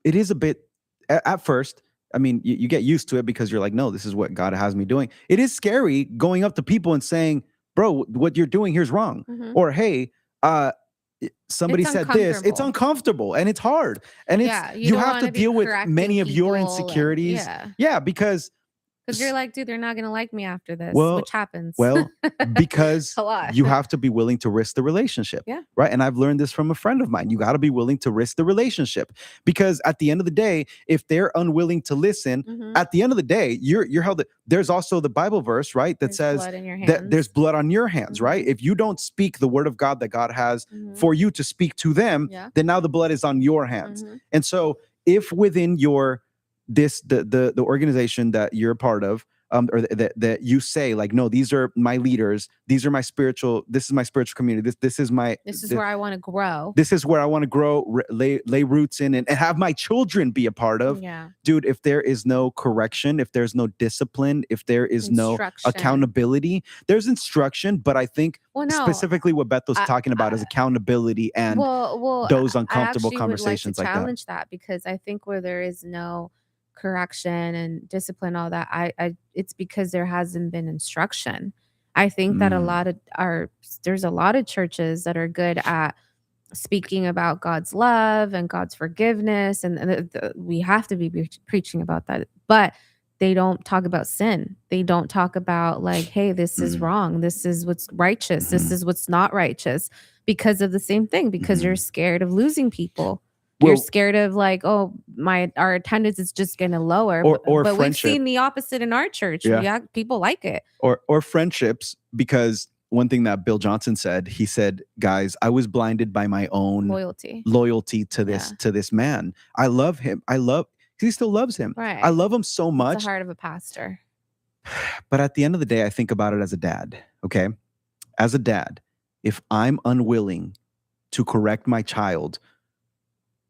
a bit, at first, I mean, you get used to it because you're like, no, this is what God has me doing. It is scary going up to people and saying, bro, what you're doing here's wrong. Or, hey, somebody said this. It's uncomfortable and it's hard. And you have to deal with many of your insecurities. Yeah, because Because you're like, dude, they're not gonna like me after this, Well- which happens. Well, because a lot. you have to be willing to risk the relationship. Yeah. Right. And I've learned this from a friend of mine. You got to be willing to risk the relationship, because at the end of the day, if they're unwilling to listen, Mhm. at the end of the day, you're held. There's also the Bible verse, right, that There's says blood in your that there's hands. blood on your hands, right? Mhm. If you don't speak the word of God that God has Mhm. for you to speak to them, Yeah. then now the blood is on your hands. Mhm. And so if within your the organization that you're a part of, or that you say like, no, these are my leaders, this is my spiritual community, this is where I want to grow. this is where I want to grow, lay roots in, and have my children be a part of. Yeah. Dude, if there is no correction, if there's no discipline, if there is no Instruction. accountability, there's instruction, but I think Well, no. specifically what Bethel's talking about is accountability and well, those I uncomfortable actually conversations would like like to that. challenge that, because I think where there is no correction and discipline, all that, I it's because there hasn't been instruction. I think that there's a lot of churches that are good at speaking about God's love and God's forgiveness, and we have to be preaching about that, but they don't talk about sin. They don't talk about like, hey, this is wrong, this is what's righteous, this is what's not righteous, because of the same thing, because you're scared of losing people. You're scared of like, oh, our attendance is just going to lower. Or but we've friendship. seen the opposite in our church. Yeah. People like it. Or friendships, because one thing that Bill Johnson said, he said, guys, I was blinded by my own loyalty to this man. I love him. He still loves him. Right. I love him so much. It's the heart of a pastor. But at the end of the day, I think about it as a dad. Okay. As a dad, if I'm unwilling to correct my child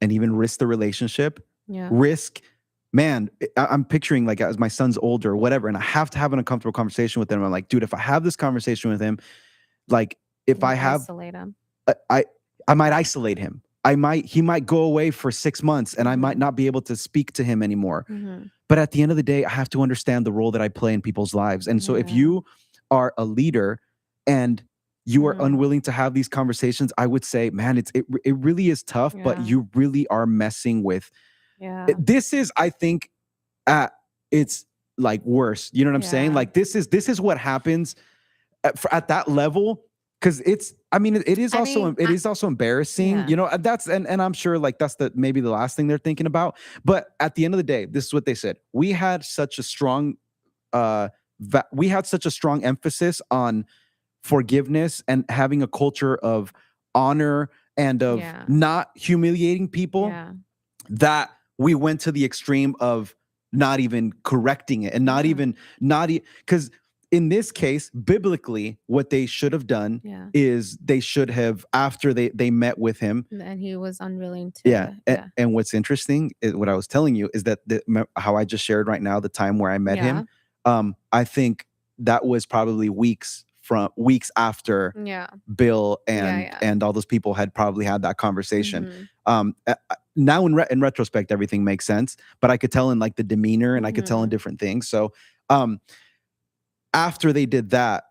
and even risk the relationship, I'm picturing like as my son's older or whatever, and I have to have an uncomfortable conversation with him. I'm like, dude, if I have this conversation with him, like if I have, isolate him. I might isolate him. He might go away for 6 months and I might not be able to speak to him anymore. Mm-hmm. But at the end of the day, I have to understand the role that I play in people's lives. And so if you are a leader and you are unwilling to have these conversations, I would say, man, it really is tough, but you really are messing with. This is, I think, it's like worse. You know what I'm saying? Like this is what happens at that level. Because it is also embarrassing, you know. And I'm sure like that's maybe the last thing they're thinking about. But at the end of the day, this is what they said. We had such a strong emphasis on forgiveness and having a culture of honor and of not humiliating people that we went to the extreme of not even correcting it and not because in this case, biblically, what they should have done is they should have, after they met with him, and he was unwilling to. And what's interesting is what I was telling you is that how I just shared right now, the time where I met him, I think that was probably weeks after Bill and all those people had probably had that conversation. Now in retrospect, everything makes sense, but I could tell in like the demeanor and I could tell in different things. So, after they did that,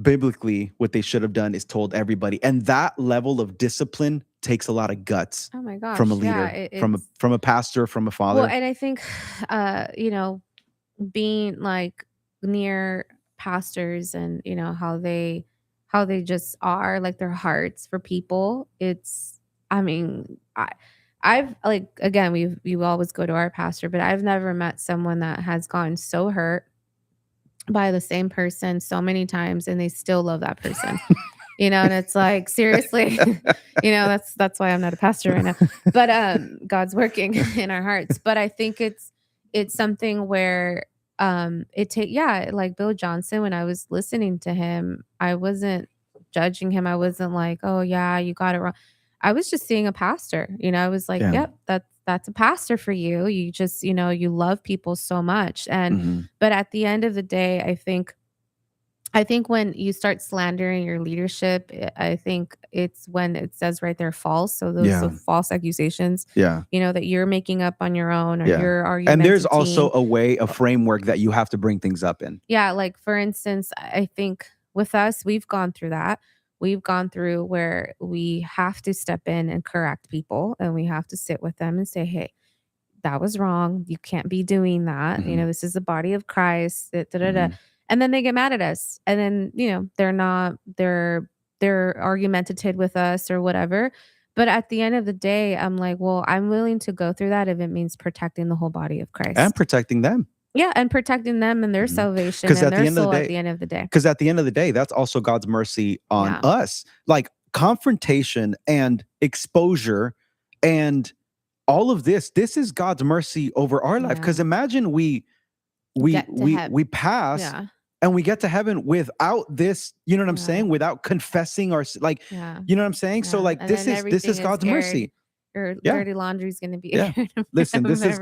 biblically, what they should have done is told everybody. And that level of discipline takes a lot of guts. Oh my gosh, from a leader, from a pastor, from a father. Well, and I think, being like near pastors and how they just are, like their hearts for people. I've like, again, we always go to our pastor, but I've never met someone that has gotten so hurt by the same person so many times and they still love that person. And it's like, seriously, that's why I'm not a pastor right now, but God's working in our hearts. But I think it's something where like Bill Johnson, when I was listening to him, I wasn't judging him. I wasn't like, oh yeah, you got it wrong. I was just seeing a pastor. I was like, yep, that's a pastor for you. You just, you love people so much. And but at the end of the day, I think when you start slandering your leadership, I think it's when it says right there false. So those are false accusations, that you're making up on your own, or you're arguing. And there's also a framework that you have to bring things up in. Yeah. Like for instance, I think with us, we've gone through that. We've gone through where we have to step in and correct people, and we have to sit with them and say, hey, that was wrong. You can't be doing that. You know, this is the body of Christ. And then they get mad at us. And then, you know, they're argumentative with us or whatever. But at the end of the day, I'm like, well, I'm willing to go through that if it means protecting the whole body of Christ. And protecting them. Yeah, and protecting them and their salvation and their soul at the end of the day. Because at the end of the day, that's also God's mercy on us. Like confrontation and exposure and all of this is God's mercy over our life. Because imagine we pass and we get to heaven without this, you know what I'm saying? Without confessing our, like, you know what I'm saying? So like, this is God's mercy. Your dirty laundry is going to be Listen, this is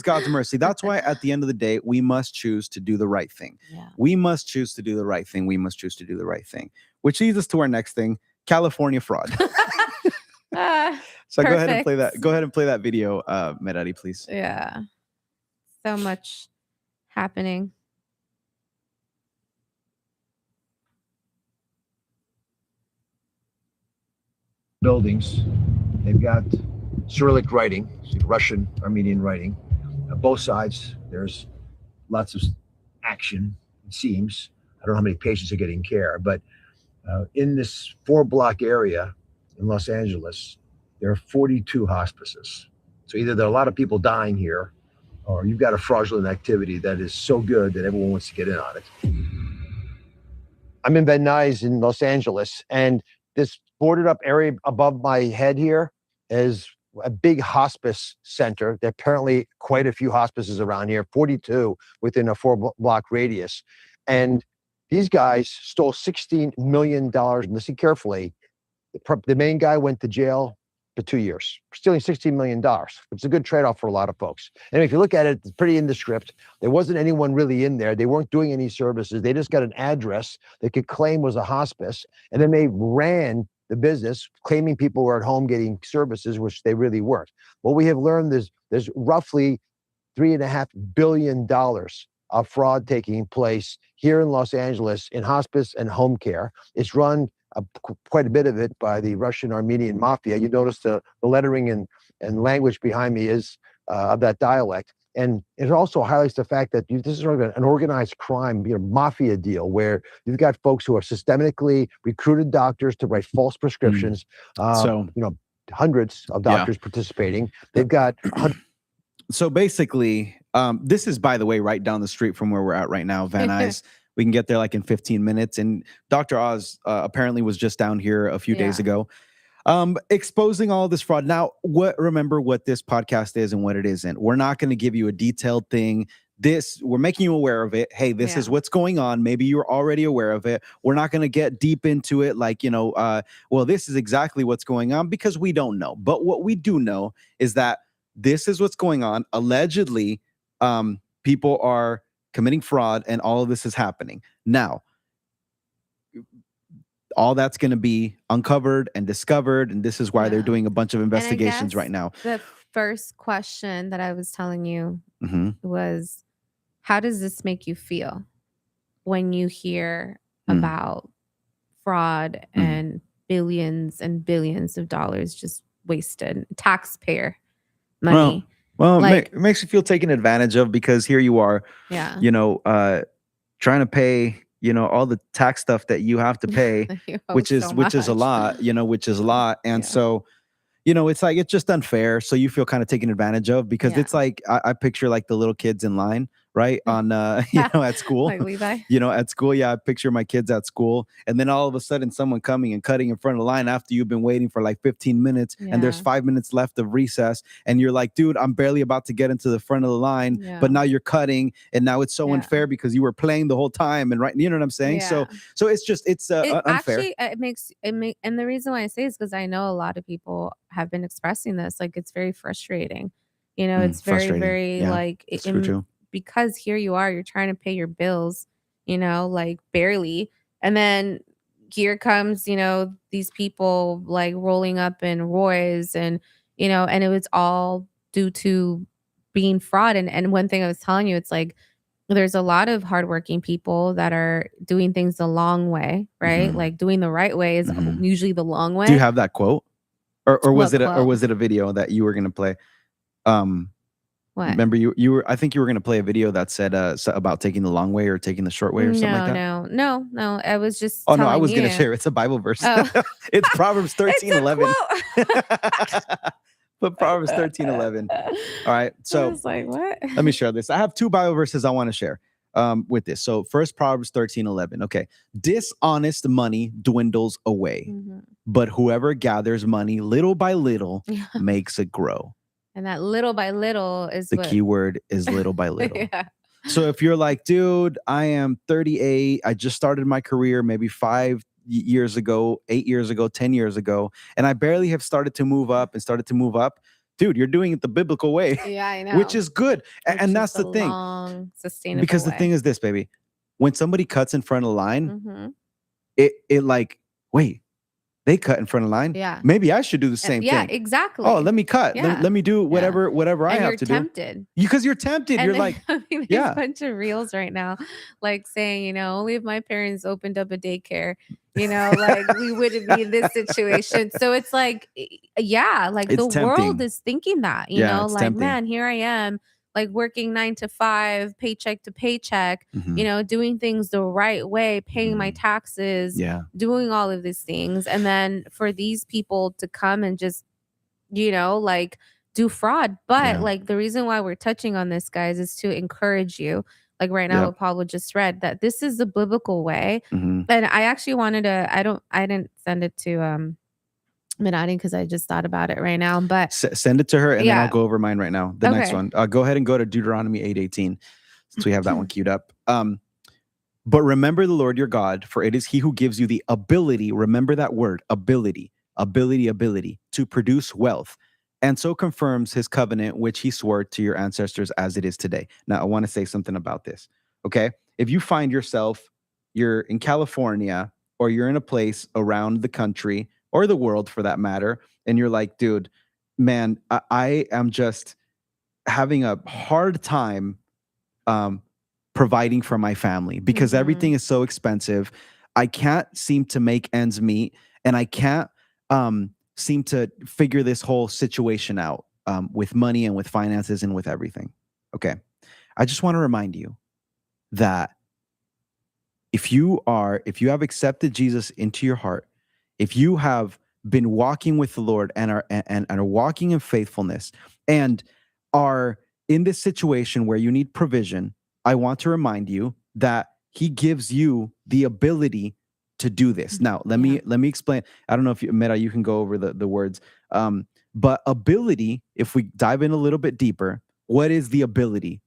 God's mercy. That's why at the end of the day, we must choose to do the right thing. We must choose to do the right thing. We must choose to do the right thing, which leads us to our next thing, California fraud. So go ahead and play that. Go ahead and play that video, Merari, please. Yeah. So much happening. Buildings. They've got Cyrillic writing, Russian, Armenian writing. On both sides, there's lots of action, it seems. I don't know how many patients are getting care, but in this 4-block area in Los Angeles, there are 42 hospices. So either there are a lot of people dying here, or you've got a fraudulent activity that is so good that everyone wants to get in on it. I'm in Van Nuys in Los Angeles, and this boarded up area above my head here is a big hospice center. There are apparently quite a few hospices around here, 42 within a 4-block radius. And these guys stole $16 million. Listen carefully. The main guy went to jail for 2 years, stealing $16 million. It's a good trade-off for a lot of folks. And if you look at it, it's pretty indescript. There wasn't anyone really in there. They weren't doing any services. They just got an address they could claim was a hospice. And then they ran the business, claiming people were at home getting services, which they really weren't. What we have learned is there's roughly $3.5 billion of fraud taking place here in Los Angeles in hospice and home care. It's run quite a bit of it by the Russian Armenian mafia. You notice the lettering and language behind me is of that dialect. And it also highlights the fact that this is an organized crime, mafia deal where you've got folks who are systemically recruited doctors to write false prescriptions. Hundreds of doctors participating. They've got. So basically, this is, by the way, right down the street from where we're at right now, Van Nuys. We can get there like in 15 minutes. And Dr. Oz apparently was just down here a few days ago. Exposing all this fraud. Now, remember what this podcast is and what it isn't. We're not going to give you a detailed thing. We're making you aware of it. Hey, this is what's going on. Maybe you're already aware of it. We're not going to get deep into it like, well, this is exactly what's going on, because we don't know. But what we do know is that this is what's going on. Allegedly, people are committing fraud and all of this is happening. Now, all that's going to be uncovered and discovered. And this is why they're doing a bunch of investigations right now. The first question that I was telling you was, how does this make you feel when you hear about fraud and billions of dollars just wasted, taxpayer money? Well, it makes you feel taken advantage of, because here you are, trying to pay, all the tax stuff that you have to pay, which is a lot, And so, it's like, it's just unfair. So you feel kind of taken advantage of, because it's like, I picture like the little kids in line, right? On, at school, like Levi. At school. Yeah. I picture my kids at school, and then all of a sudden someone coming and cutting in front of the line after you've been waiting for like 15 minutes and there's 5 minutes left of recess. And you're like, dude, I'm barely about to get into the front of the line, but now you're cutting. And now it's so unfair because you were playing the whole time. And you know what I'm saying? So it's unfair. Actually, and the reason why I say is because I know a lot of people have been expressing this. Like, it's very frustrating. It's very like, true. Because here you are, you're trying to pay your bills, like barely. And then here comes, these people like rolling up in Roy's and it was all due to being fraud. And one thing I was telling you, it's like, there's a lot of hardworking people that are doing things the long way, right? Like doing the right way is usually the long way. Do you have that quote? Or was it a video that you were going to play? What? Remember you were, I think you were going to play a video that said about taking the long way or taking the short way or something like that. No. I was just Oh no, I telling was going to you. share. It's a Bible verse. Oh. It's Proverbs 13:11. It's But Proverbs 13:11. All right. I So was like, what? let me share this. I have 2 Bible verses I want to share with this. So first, Proverbs 13:11. Okay. Dishonest money dwindles away, Mhm. but whoever gathers money little by little Yeah. makes it grow. And that little by little is The what key word is little by little. yeah. So if you're like, dude, I am 38, I just started my career maybe 5 years ago, 8 years ago, 10 years ago, and I barely have started to move up, dude, you're doing it the biblical way, Yeah, I know. which is good. Which And is that's the thing. long, sustainable Because the way. thing is this, baby, when somebody cuts in front of the line, Mhm. it like, wait, they cut in front of the line. Yeah. Maybe I should do the same Yeah, thing. exactly. Oh, let me cut. Yeah. Let me do whatever I and have you're to tempted. do. Because you're tempted. And You're then, like, I mean, there's yeah. a bunch of reels right now, like saying, only if my parents opened up a daycare, like we wouldn't be in this situation. So it's like, yeah, like It's the world tempting. is thinking that, Yeah, it's like, tempting. man, here I am, like working 9 to 5, paycheck to paycheck, Mhm. doing things the right way, paying my taxes, Yeah. doing all of these things. And then for these people to come and just, like do fraud. But Yeah. like the reason why we're touching on this, guys, is to encourage you. Like right now, Yep. what Pablo just read, that this is the biblical way. Mhm. And I actually wanted to, I didn't send it to Minadi because I just thought about it right now. But Send it to her, and then Yeah. I'll go over mine right now. The next Okay. one. Go ahead and go to Deuteronomy 8:18, since we have that one queued up. But remember the Lord your God, for it is He who gives you the ability. Remember that word, ability, to produce wealth, and so confirms His covenant, which He swore to your ancestors as it is today. Now, I want to say something about this. Okay, if you find yourself, you're in California, or you're in a place around the country or the world for that matter, and you're like, dude, man, I am just having a hard time providing for my family because Mhm. everything is so expensive. I can't seem to make ends meet, and I can't seem to figure this whole situation out with money and with finances and with everything. Okay. I just want to remind you that if you have accepted Jesus into your heart, if you have been walking with the Lord and are walking in faithfulness and are in this situation where you need provision, I want to remind you that He gives you the ability to do this. Now, let me explain. I don't know if Meta, you can go over the words. But ability, if we dive in a little bit deeper, what is the ability?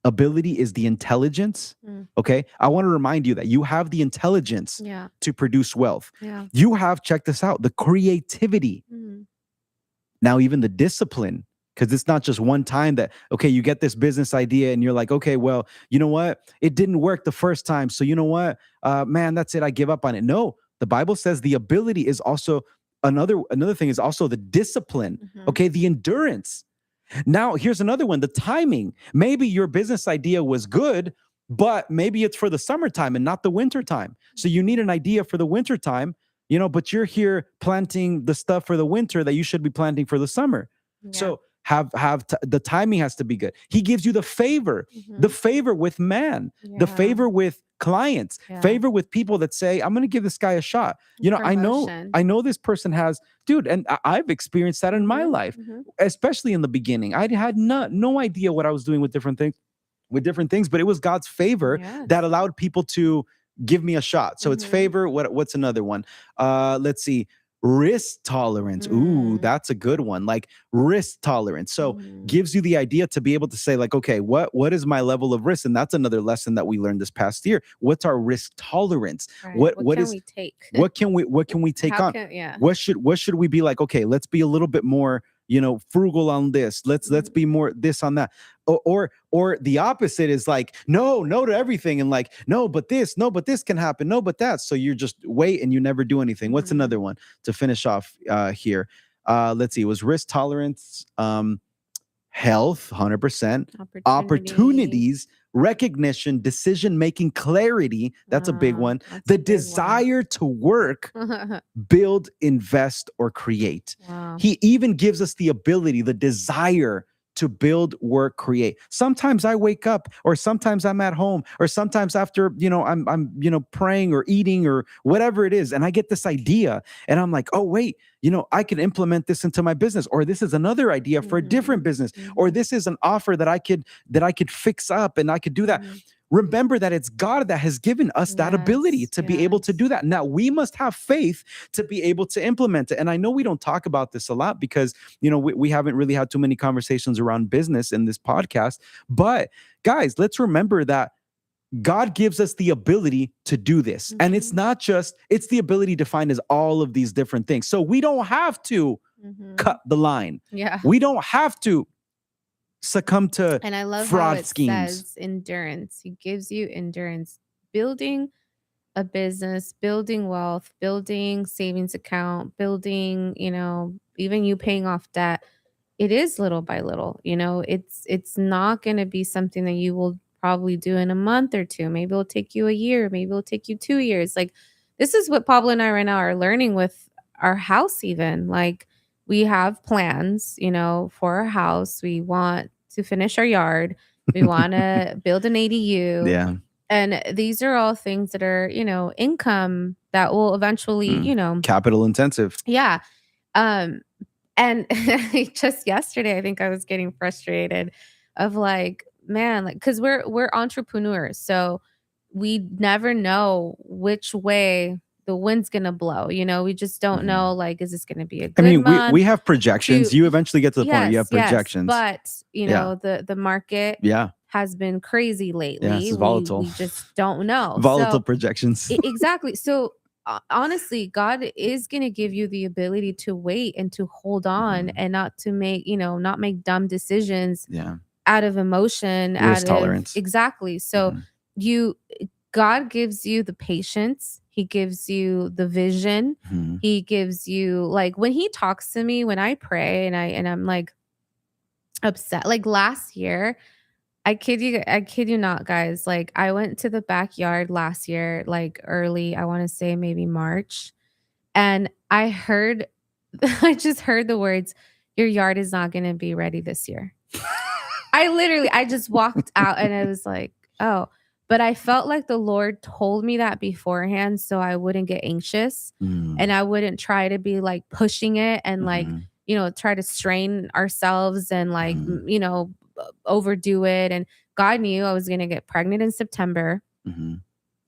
Ability is the intelligence. Okay. I want to remind you that you have the intelligence to produce wealth. Yeah. You have, check this out, the creativity. Now, even the discipline, because it's not just one time that, okay, you get this business idea and you're like, okay, well, you know what? It didn't work the first time. So you know what? Man, that's it. I give up on it. No, the Bible says the ability is also another thing is also the discipline. Okay. The endurance. Now, here's another one, the timing. Maybe your business idea was good, but maybe it's for the summertime and not the wintertime. So you need an idea for the wintertime, but you're here planting the stuff for the winter that you should be planting for the summer. Yeah. So the timing has to be good. He gives you the favor with man, the favor with clients, favor with people that say, I'm going to give this guy a shot. I know this person has, dude, and I've experienced that in my life, especially in the beginning. I had no idea what I was doing with different things, but it was God's favor that allowed people to give me a shot. So it's favor. What's another one? Let's see. Risk tolerance. Ooh, that's a good one. Like risk tolerance. So gives you the idea to be able to say like, okay, what is my level of risk? And that's another lesson that we learned this past year. What's our risk tolerance? Right. What can we take? What can we take on? What should we be like? Okay, let's be a little bit more, frugal on this. Let's be more this on that. Or the opposite is like, no to everything. And like, no, but this can happen. No, but that. So you're just wait and you never do anything. What's another one to finish off here? Let's see. It was risk tolerance, health, 100%, opportunities, recognition, decision-making, clarity. That's a big one. The desire to work, build, invest, or create. Wow. He even gives us the ability, the desire to build, work, create. Sometimes I wake up, or sometimes I'm at home, or sometimes after, I'm praying or eating or whatever it is, and I get this idea and I'm like, oh wait, I can implement this into my business, or this is another idea for a different business, or this is an offer that I could fix up and I could do that. Remember that it's God that has given us that ability to be able to do that. Now we must have faith to be able to implement it. And I know we don't talk about this a lot because, we haven't really had too many conversations around business in this podcast. But guys, let's remember that God gives us the ability to do this. And it's not just, it's the ability to find us all of these different things. So we don't have to cut the line. Yeah. We don't have to succumb to and I love fraud how it schemes. Says endurance. He gives you endurance. Building a business, building wealth, building savings account, building, even you paying off debt. It is little by little. It's not going to be something that you will probably do in a month or two. Maybe it'll take you a year. Maybe it'll take you 2 years. Like, this is what Pablo and I right now are learning with our house. Even like, we have plans, for our house. We want to finish our yard. We want to build an ADU. Yeah. And these are all things that are, income that will eventually, capital intensive. Yeah. And just yesterday, I think I was getting frustrated of like, man, like, cause we're entrepreneurs. So we never know which way the wind's going to blow. We just don't know, like, is this going to be a good month? we have projections. You eventually get to the point where you have projections. But, the market has been crazy lately. Yeah, it's volatile. We just don't know. Volatile projections. Exactly. So honestly, God is going to give you the ability to wait and to hold on and not to make, not make dumb decisions out of emotion, risk tolerance. Exactly. So God gives you the patience. He gives you the vision. He gives you, like, when he talks to me, when I pray and I'm like upset, like last year, I kid you not, guys. Like, I went to the backyard last year, like early, I want to say maybe March. And I just heard the words, your yard is not going to be ready this year. I just walked out and I was like, oh. But I felt like the Lord told me that beforehand so I wouldn't get anxious and I wouldn't try to be like pushing it and like, try to strain ourselves and like, overdo it. And God knew I was going to get pregnant in September.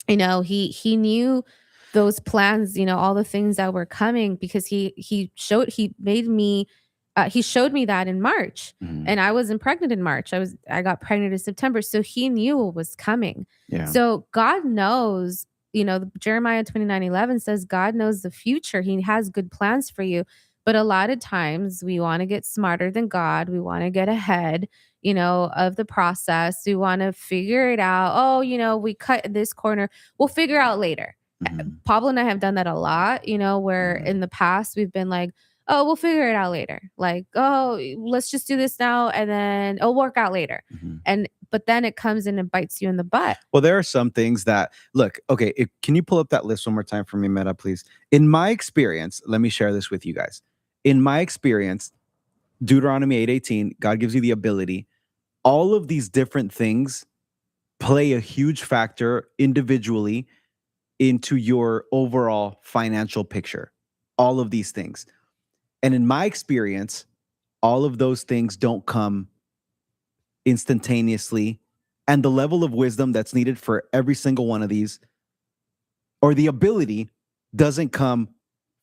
He knew those plans, all the things that were coming because he showed me that in March and I wasn't pregnant in March. I got pregnant in September. So he knew what was coming. Yeah. So God knows, Jeremiah 29:11 says God knows the future. He has good plans for you. But a lot of times we want to get smarter than God. We want to get ahead, of the process. We want to figure it out. Oh, we cut this corner. We'll figure out later. Pablo and I have done that a lot, where in the past we've been like, oh, we'll figure it out later. Like, oh, let's just do this now and then it'll work out later. But then it comes in and bites you in the butt. Well, there are some things that, look, okay, can you pull up that list one more time for me, Meta, please? In my experience, let me share this with you guys. In my experience, Deuteronomy 8:18, God gives you the ability. All of these different things play a huge factor individually into your overall financial picture. All of these things. And in my experience, all of those things don't come instantaneously. And the level of wisdom that's needed for every single one of these, or the ability, doesn't come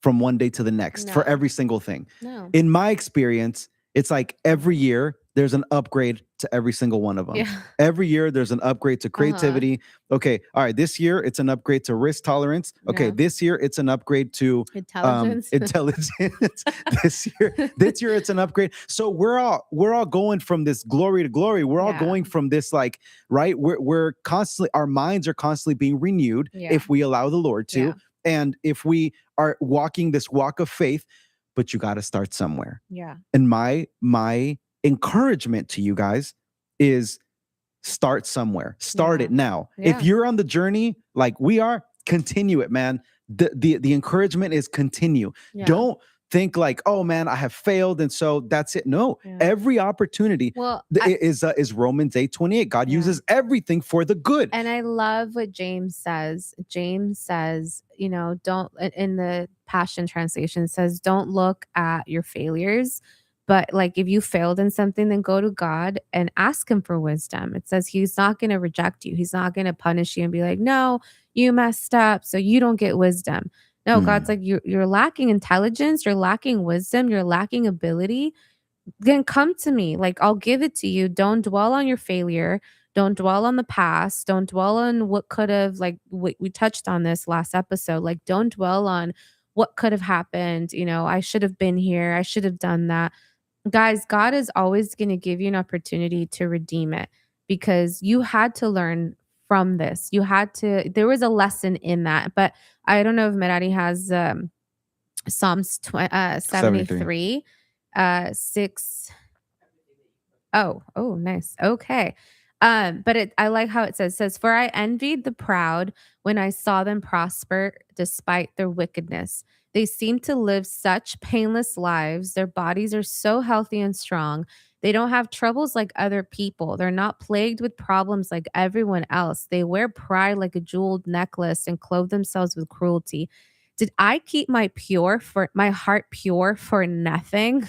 from one day to the next for every single thing. No. In my experience, it's like every year there's an upgrade to every single one of them. Yeah. Every year there's an upgrade to creativity. Okay. All right. This year it's an upgrade to risk tolerance. Okay. Yeah. This year it's an upgrade to intelligence. This year it's an upgrade. So we're all going from this glory to glory. We're all going from this, like, right. We're constantly, our minds are constantly being renewed if we allow the Lord to. Yeah. And if we are walking this walk of faith, but you got to start somewhere. Yeah. And my encouragement to you guys is start somewhere. Start it now. Yeah. If you're on the journey like we are, continue it, man. The encouragement is continue. Yeah. think like, oh man, I have failed, and so that's it. No, Yeah. every opportunity Well, is Romans 8:28. God uses everything for the good. and I love what James says. James says, don't, in the Passion Translation says, don't look at your failures, but like if you failed in something, then go to God and ask him for wisdom. It says he's not going to reject you. He's not going to punish you and be like, no, you messed up, so you don't get wisdom. No, God's like, you're lacking intelligence, you're lacking wisdom, you're lacking ability. Then come to me. Like, I'll give it to you. Don't dwell on your failure. Don't dwell on the past. Don't dwell on what could have, like, we touched on this last episode. Like, don't dwell on what could have happened. I should have been here. I should have done that. Guys, God is always going to give you an opportunity to redeem it, because you had to learn from this. There was a lesson in that. But I don't know if Merari has Psalms 73, 6. Oh, nice. Okay. But I like how it says, for I envied the proud when I saw them prosper despite their wickedness. They seem to live such painless lives. Their bodies are so healthy and strong. They don't have troubles like other people. They're not plagued with problems like everyone else. They wear pride like a jeweled necklace and clothe themselves with cruelty. Did I keep my heart pure for nothing?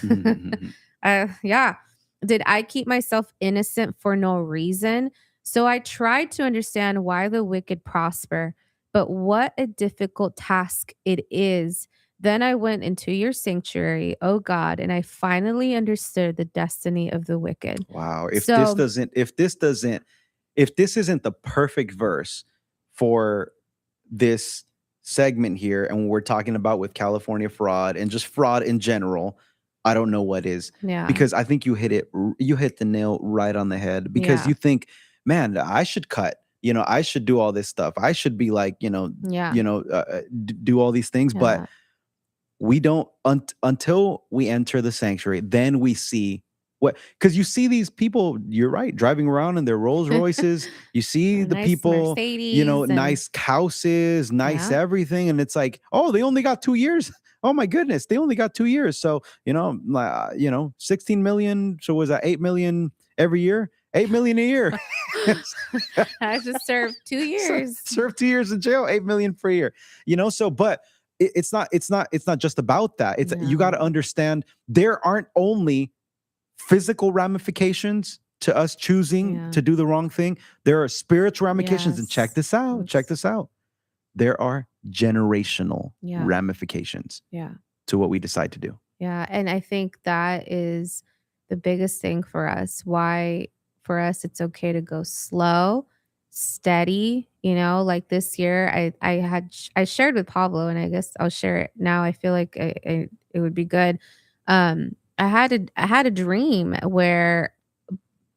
Yeah. Did I keep myself innocent for no reason? So I tried to understand why the wicked prosper, but what a difficult task it is. Then I went into your sanctuary, oh God, and I finally understood the destiny of the wicked. Wow. If this isn't the perfect verse for this segment here, and when we're talking about with California fraud and just fraud in general, I don't know what is. Yeah. Because I think you hit the nail right on the head, because you think, man, I should cut, I should do all this stuff. I should be like, do all these things. Yeah. But we don't until we enter the sanctuary, then we see because you see these people, you're right, driving around in their Rolls Royces. You see the nice people, Mercedes nice houses, nice everything. And it's like, oh, they only got 2 years. Oh my goodness, they only got 2 years. So, 16 million. So was that 8 million every year? 8 million a year. I just served 2 years. Served 2 years in jail, 8 million per year. But it's not just about that. It's you got to understand there aren't only physical ramifications to us choosing to do the wrong thing. There are spiritual ramifications. And check this out. There are generational ramifications to what we decide to do. Yeah. And I think that is the biggest thing for us. Why for us it's okay to go slow, steady. Like this year I shared with Pablo, and I guess I'll share it now. I feel like it would be good. I had a dream where,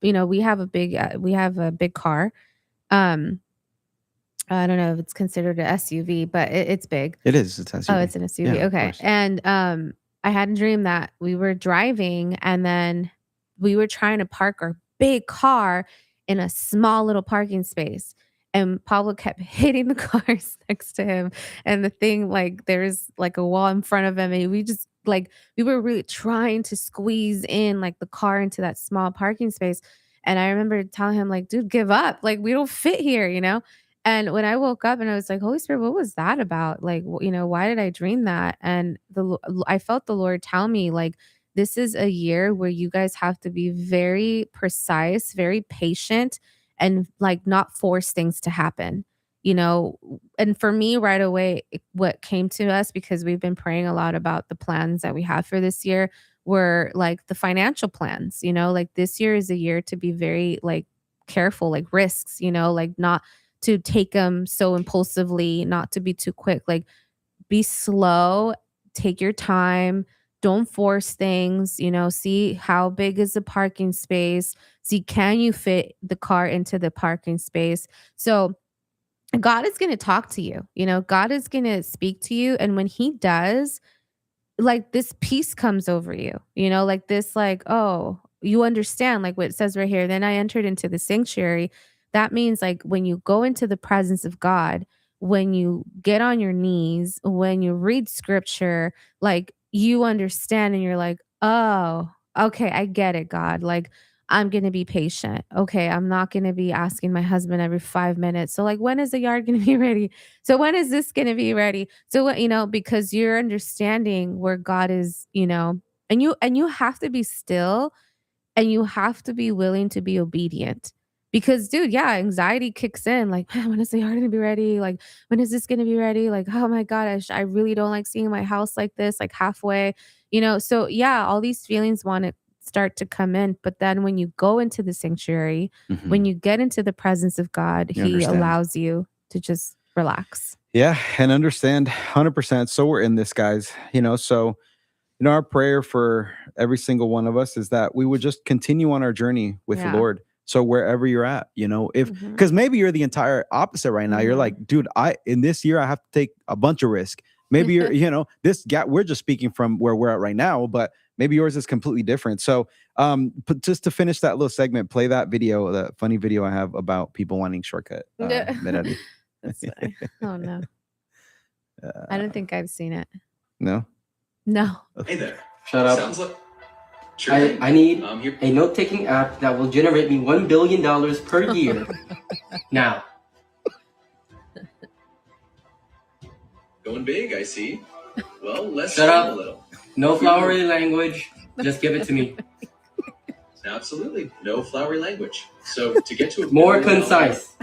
we have a big car. I don't know if it's considered an SUV, but it's big. It is. It's SUV. Oh, it's an SUV. Yeah, okay. And I had a dream that we were driving, and then we were trying to park our big car in a small little parking space. And Pablo kept hitting the cars next to him. And the thing, like, there's like a wall in front of him. And we just we were really trying to squeeze in like the car into that small parking space. And I remember telling him, like, dude, give up. Like, we don't fit here, And when I woke up and I was like, Holy Spirit, what was that about? Like, why did I dream that? And I felt the Lord tell me, like, this is a year where you guys have to be very precise, very patient, and like not force things to happen, And for me right away, what came to us, because we've been praying a lot about the plans that we have for this year, were like the financial plans, like this year is a year to be very like careful, like risks, like not to take them so impulsively, not to be too quick, like be slow, take your time. Don't force things, see how big is the parking space. See, can you fit the car into the parking space? So God is going to talk to you, God is going to speak to you. And when he does, like this peace comes over you, like this, like, oh, you understand, like what it says right here. Then I entered into the sanctuary. That means like when you go into the presence of God, when you get on your knees, when you read scripture, like you understand and you're like, oh, okay, I get it, God. Like, I'm going to be patient. Okay, I'm not going to be asking my husband every 5 minutes. So, like, when is the yard going to be ready? So, when is this going to be ready? So, what, because you're understanding where God is, and you have to be still and you have to be willing to be obedient. Because, dude, yeah, anxiety kicks in. Like, man, when is the yard gonna be ready? Like, when is this gonna be ready? Like, oh my God, I really don't like seeing my house like this, like halfway, So, yeah, all these feelings want to start to come in. But then when you go into the sanctuary, when you get into the presence of God, He allows you to just relax. Yeah, and understand 100%. So we're in this, guys. So our prayer for every single one of us is that we would just continue on our journey with the Lord. So wherever you're at, because maybe you're the entire opposite right now. You're like, dude, in this year, I have to take a bunch of risk. Maybe you're, this gap, we're just speaking from where we're at right now, but maybe yours is completely different. So, but just to finish that little segment, play that video, the funny video I have about people wanting shortcut. That's funny. Oh no. I don't think I've seen it. No? No. Hey there. Shut up. Sounds like... I need a note-taking app that will generate me $1 billion per year. Now. Going big, I see. Well, let's Shut up. a little. No flowery language. Just give it to me. Absolutely. No flowery language. So to get to a more concise.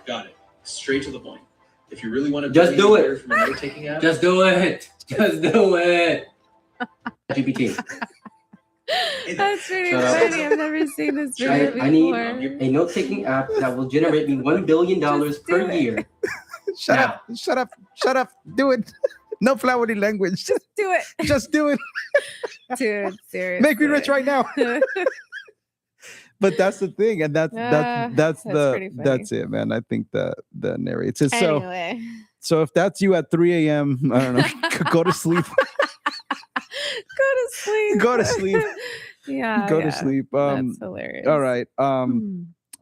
Got it. Straight to the point. If you really want to just do it. From a note-taking app, just do it. Just do it. GPT. That's pretty funny. I've never seen this video before. I need a note-taking app that will generate me $1 billion per year. Shut up. Do it. No flowery language. Just do it. Just do it. Dude, seriously. Make me rich right now. But that's the thing, and that's it, man. I think that narrates it. Anyway. So if that's you at 3 a.m., I don't know, go to sleep. Go to sleep. Yeah. Go to sleep. That's hilarious. All right.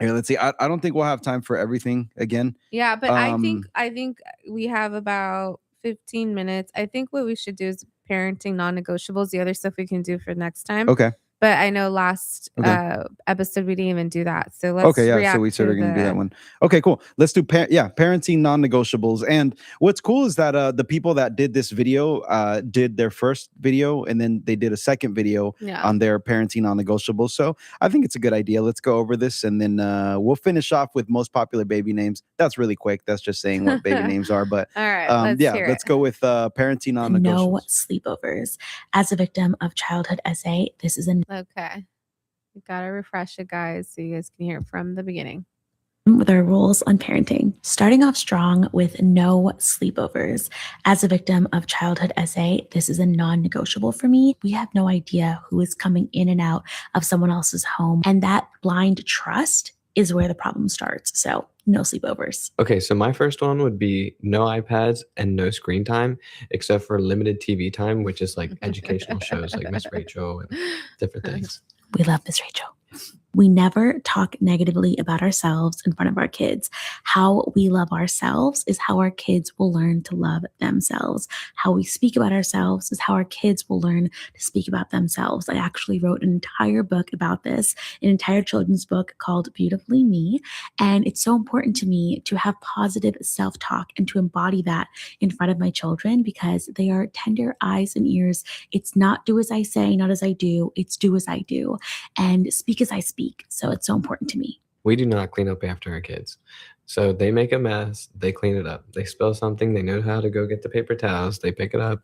Here, let's see. I don't think we'll have time for everything again. Yeah, but I think we have about 15 minutes. I think what we should do is parenting non-negotiables. The other stuff we can do for next time. Okay. But I know last episode we didn't even do that. So let's so we said we're going to do that one. Okay, cool. Let's do parenting non-negotiables. And what's cool is that the people that did this video did their first video and then they did a second video on their parenting non-negotiables. So I think it's a good idea. Let's go over this and then we'll finish off with most popular baby names. That's really quick. That's just saying what baby names are. But all right, let's go with parenting non-negotiables. No sleepovers. As a victim of childhood SA, this is a okay. You gotta refresh it, guys, so you guys can hear it from the beginning. With our rules on parenting. Starting off strong with no sleepovers. As a victim of childhood SA, this is a non-negotiable for me. We have no idea who is coming in and out of someone else's home. And that blind trust is where the problem starts. So no sleepovers. Okay, so my first one would be no iPads and no screen time, except for limited TV time, which is like educational shows like Miss Rachel and different things. We love Miss Rachel. We never talk negatively about ourselves in front of our kids. How we love ourselves is how our kids will learn to love themselves. How we speak about ourselves is how our kids will learn to speak about themselves. I actually wrote an entire book about this, an entire children's book called Beautifully Me. And it's so important to me to have positive self-talk and to embody that in front of my children because they are tender eyes and ears. It's not do as I say, not as I do. It's do as I do. And speak as I speak. So it's so important to me. We do not clean up after our kids. So they make a mess, they clean it up. They spill something, they know how to go get the paper towels, they pick it up,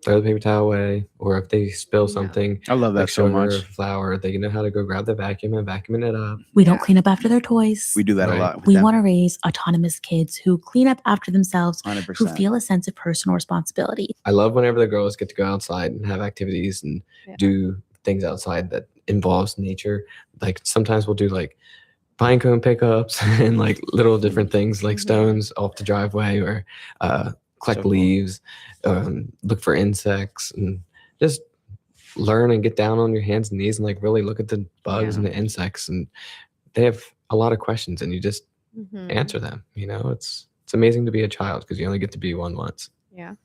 throw the paper towel away. Or if they spill something, I love that like so much. Flour, they know how to go grab the vacuum and vacuum it up. We don't clean up after their toys. We do that a lot. We want to raise autonomous kids who clean up after themselves, 100%. who feel a sense of personal responsibility. I love whenever the girls get to go outside and have activities and do things outside that involves nature. Like sometimes we'll do like pine cone pickups and like little different things like stones off the driveway or collect leaves, look for insects and just learn and get down on your hands and knees and like really look at the bugs and the insects. And they have a lot of questions and you just answer them. You know, it's amazing to be a child because you only get to be one once. Yeah.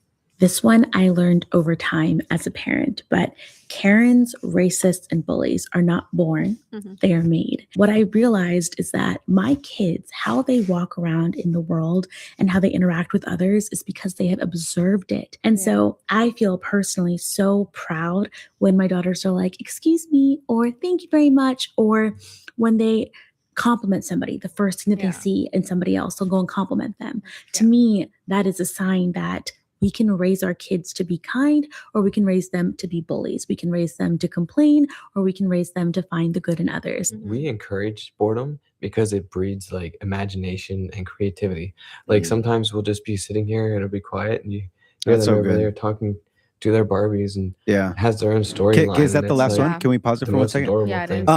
This one I learned over time as a parent, but Karens, racists, and bullies are not born, they are made. What I realized is that my kids, how they walk around in the world and how they interact with others is because they have observed it. And so I feel personally so proud when my daughters are like, excuse me, or thank you very much, or when they compliment somebody, the first thing that they see in somebody else, they'll go and compliment them. To me, that is a sign that we can raise our kids to be kind, or we can raise them to be bullies. We can raise them to complain, or we can raise them to find the good in others. We encourage boredom because it breeds like imagination and creativity. Like sometimes we'll just be sitting here and it'll be quiet, and you hear them over there talking to their Barbies and has their own storyline. Is that the last one? Can we pause it for 1 second? Yeah, it is.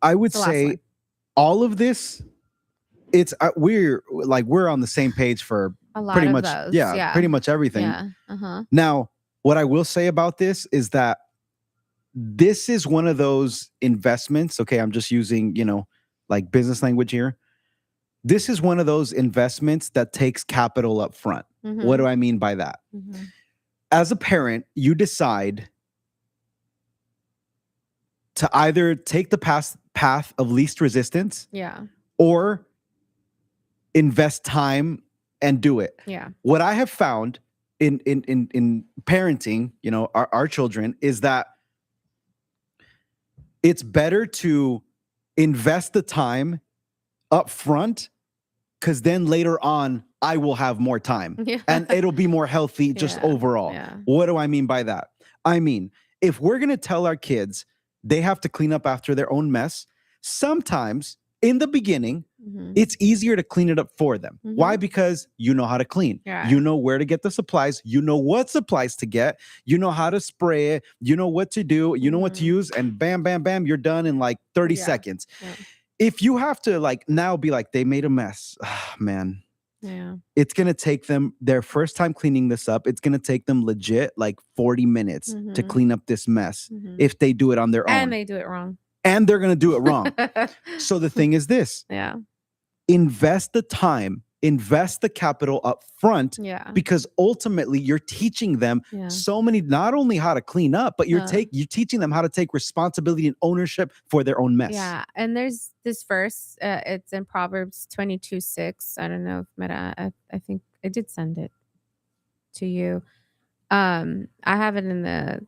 I would It's the last say one. all of this, it's we're on the same page for A lot pretty of much those. pretty much everything. Yeah. Now, what I will say about this is that this is one of those investments. Okay, I'm just using, like business language here. This is one of those investments that takes capital up front. What do I mean by that? As a parent, you decide to either take the path of least resistance, or invest time and do it. What I have found in parenting, our children, is that it's better to invest the time up front, because then later on I will have more time and it'll be more healthy just overall. What do I mean by that? I mean, if we're going to tell our kids they have to clean up after their own mess, sometimes in the beginning, it's easier to clean it up for them. Why? Because you know how to clean. You know where to get the supplies. You know what supplies to get. You know how to spray it. You know what to do. You know what to use. And bam, bam, bam, you're done in like 30 seconds. If you have to now be like, they made a mess, man. It's going to take them their first time cleaning this up. It's going to take them legit like 40 minutes to clean up this mess if they do it on their own. And they do it wrong. And they're going to do it wrong. So the thing is this. Invest the time, invest the capital up front, because ultimately you're teaching them not only how to clean up, but you're teaching them how to take responsibility and ownership for their own mess. And there's this verse, it's in Proverbs 22:6. I don't know if Mira, I think I did send it to you. I have it in the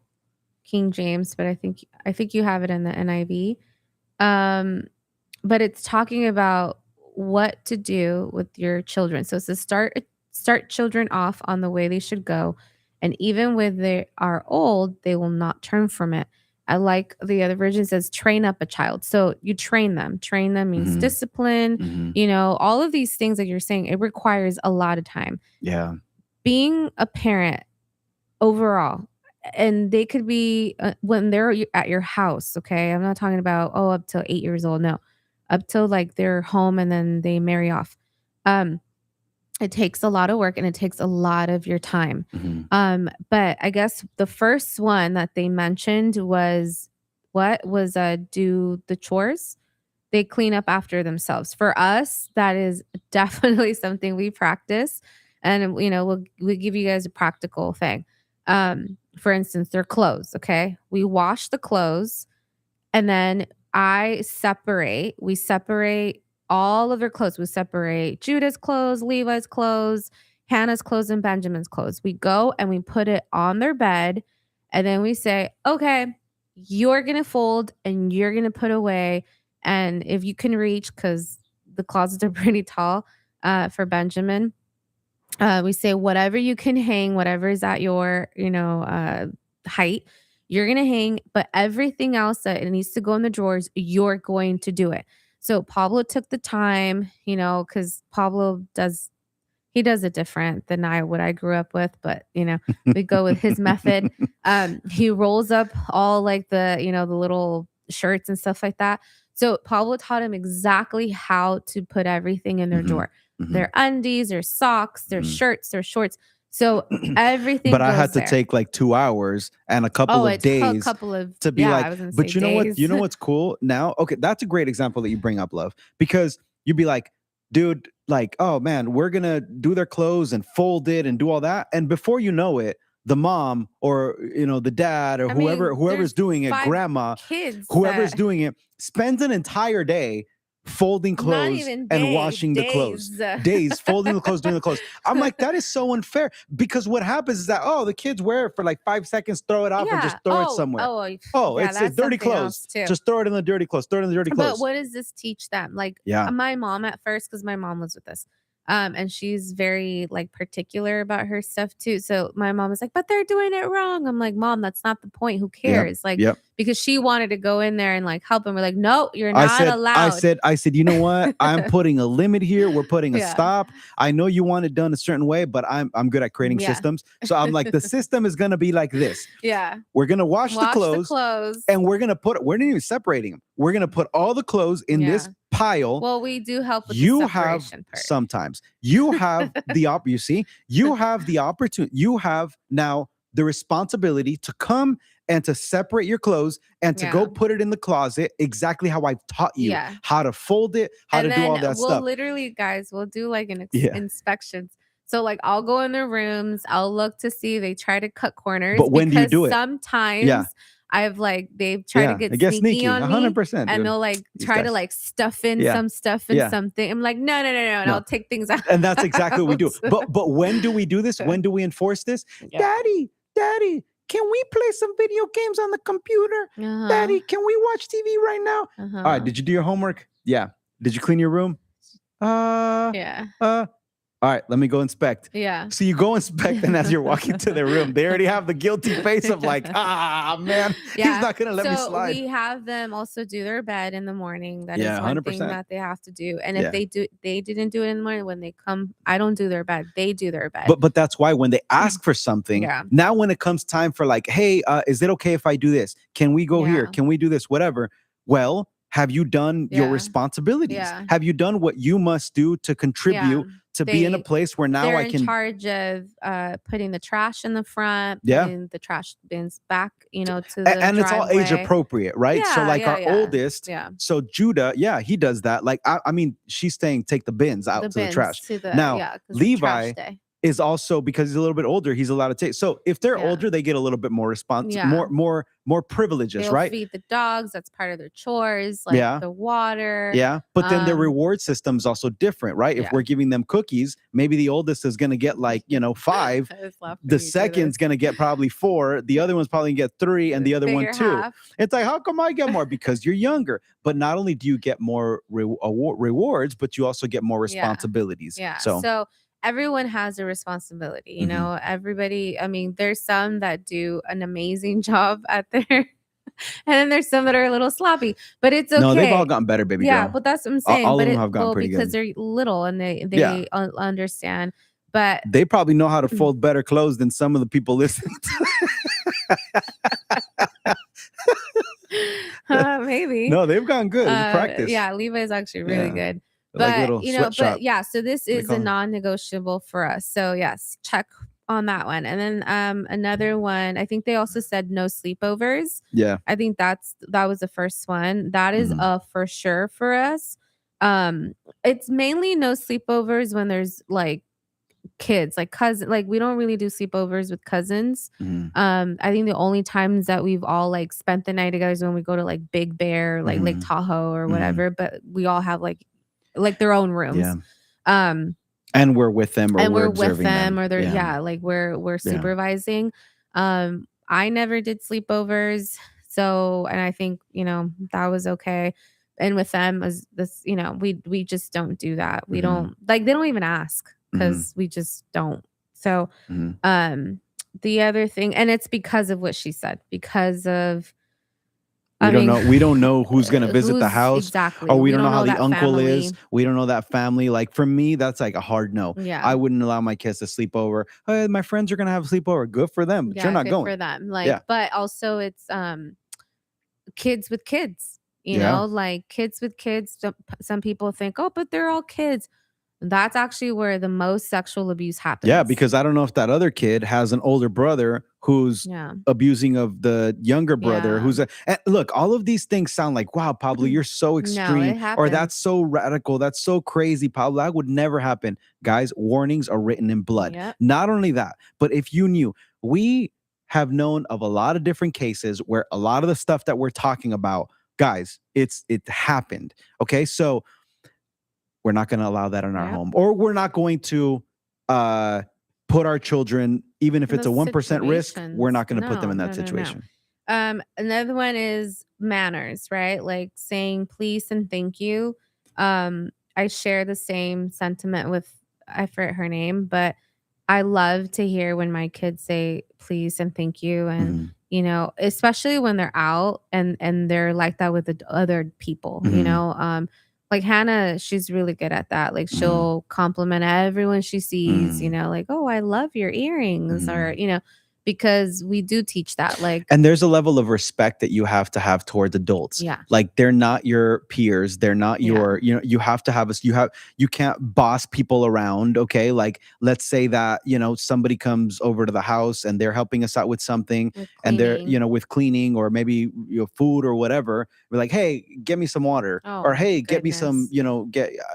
King James, but I think you have it in the NIV. But it's talking about what to do with your children. So it's to start children off on the way they should go, and even when they are old, they will not turn from it. I like the other version says train up a child. So you train them. Train them means discipline. All of these things that you're saying, it requires a lot of time. Being a parent overall, and they could be when they're at your house. Okay, I'm not talking about up till 8 years old. No, up till like they're home and then they marry off. It takes a lot of work and it takes a lot of your time. But I guess the first one that they mentioned was do the chores. They clean up after themselves. For us, that is definitely something we practice, and we'll give you guys a practical thing. For instance, their clothes. Okay, we wash the clothes, and then we separate all of their clothes. We separate Judah's clothes, Levi's clothes, Hannah's clothes, and Benjamin's clothes. We go and we put it on their bed, and then we say, okay, you're going to fold and you're going to put away. And if you can reach, because the closets are pretty tall for Benjamin, we say whatever you can hang, whatever is at your, height, you're going to hang, but everything else that it needs to go in the drawers, you're going to do it. So Pablo took the time, because Pablo does it different than what I grew up with, but we go with his method. He rolls up all like the little shirts and stuff like that. So Pablo taught him exactly how to put everything in their drawer. Their undies, their socks, their shirts, their shorts. So everything. But I had to take like 2 hours and a couple of days to be but you know what? You know what's cool now? Okay, that's a great example that you bring up, Love, because you'd be like, dude, like, oh man, we're gonna do their clothes and fold it and do all that, and before you know it, the mom or the dad or whoever's doing it, grandma, whoever's doing it, spends an entire day folding clothes and washing the clothes. Days folding the clothes, doing the clothes. I'm like, that is so unfair, because what happens is that the kids wear it for like 5 seconds, throw it off, and just throw it somewhere. It's dirty clothes. Just throw it in the dirty clothes. Throw it in the dirty clothes. But what does this teach them? Like, my mom at first, because my mom was with us. And she's very like particular about her stuff too. So my mom was like, but they're doing it wrong. I'm like, Mom, that's not the point. Who cares? Because she wanted to go in there and like help them. We're like, no, you're not allowed. I said, you know what? I'm putting a limit here. We're putting a stop. I know you want it done a certain way, but I'm good at creating systems. So I'm like, the system is gonna be like this. Yeah. We're gonna wash the clothes, and we're not even separating them. We're gonna put all the clothes in this pile. Well, we do help with the separation part. Sometimes you have the opportunity. You have now the responsibility to come and to separate your clothes and to go put it in the closet exactly how I've taught you how to fold it, how to do all that stuff. Literally, guys, we'll do like inspections. So like I'll go in their rooms, I'll look to see they try to cut corners. But when do you do it? Sometimes they've tried to get sneaky on 100%, me, and they'll like try to like stuff in some stuff in something. I'm like, no, and I'll take things out. And that's exactly what we do. But when do we do this? When do we enforce this? Daddy, can we play some video games on the computer? Daddy, can we watch TV right now? All right, did you do your homework? Yeah. Did you clean your room? All right, let me go inspect. Yeah. So you go inspect, and as you're walking to their room, they already have the guilty face of like, man, he's not going to let me slide. We have them also do their bed in the morning. That is one 100%. Thing that they have to do. And if they didn't do it in the morning, when they come, I don't do their bed. They do their bed. But that's why when they ask for something, now when it comes time for like, hey, is it okay if I do this? Can we go here? Can we do this? Whatever. Well, have you done your responsibilities? Have you done what you must do to contribute to be in a place where now I can... They're in charge of putting the trash in the front, putting the trash bins back, to the and it's all age appropriate, right? Yeah, so like our oldest, so Judah, he does that. Like, I mean, she's saying take the bins out to the trash. Now, Levi is also, because he's a little bit older, he's allowed to take. So if they're older, they get a little bit more more privileges, They'll right? Feed the dogs. That's part of their chores, like the water. Yeah. But then the reward system is also different, right? If we're giving them cookies, maybe the oldest is going to get like, 5. The second's going to get probably 4. The other one's probably going to get 3, and the other one 2. It's like, how come I get more? Because you're younger. But not only do you get more rewards, but you also get more responsibilities. Yeah. So everyone has a responsibility, everybody. I mean, there's some that do an amazing job at their, and then there's some that are a little sloppy, but it's okay. No, they've all gotten better, baby girl. But that's what I'm saying. All of them have gotten pretty because they're little and they understand. But they probably know how to fold better clothes than some of the people listening to maybe. No, they've gotten good. Practice. Yeah, Levi is actually really good. But so this is a non-negotiable for us. So yes, check on that one. And then another one, I think they also said no sleepovers. Yeah. I think that was the first one. That is for sure for us. It's mainly no sleepovers when there's like kids, like cousins. Like we don't really do sleepovers with cousins. I think the only times that we've all like spent the night together is when we go to like Big Bear, like Lake Tahoe or whatever. But we all have like their own rooms. And we're with them, or we're observing them, or they're like we're supervising. I never did sleepovers, so, and I think that was okay. And with them as this, we just don't do that. We don't like, they don't even ask because we just don't. So the other thing, and it's because of what she said, because of we don't know who's going to visit the house. Exactly. Or we don't know how the uncle is. We don't know that family. Like for me, that's like a hard no. Yeah. I wouldn't allow my kids to sleep over. Hey, my friends are going to have a sleepover. Good for them. But you're not going. For them. But also it's kids with kids, like kids with kids. Some people think, oh, but they're all kids. That's actually where the most sexual abuse happens. Yeah, because I don't know if that other kid has an older brother who's abusing of the younger brother who's and look, all of these things sound like, wow, Pablo, you're so extreme, or that's so radical, that's so crazy, Pablo, that would never happen. Guys, warnings are written in blood. Not only that, but if you knew, we have known of a lot of different cases where a lot of the stuff that we're talking about, guys, it happened. Okay, so we're not going to allow that in our home, or we're not going to put our children, even if it's a 1% risk, we're not going to put them in that situation. Another one is manners, right? Like saying please and thank you. I share the same sentiment with, I forget her name, but I love to hear when my kids say please and thank you. And, you know, especially when they're out and they're like that with the other people, you know, like Hannah, she's really good at that. Like she'll compliment everyone she sees, you know, like, oh, I love your earrings, or, you know, because we do teach that. Like, and there's a level of respect that you have to have towards adults. Yeah. Like they're not your peers. They're not your, you know, you have to have you can't boss people around. Okay. Like, let's say that, you know, somebody comes over to the house and they're helping us out with something, and they're, you know, with cleaning or maybe, you know, food or whatever. We're like, hey, get me some water, or hey, get me some, you know,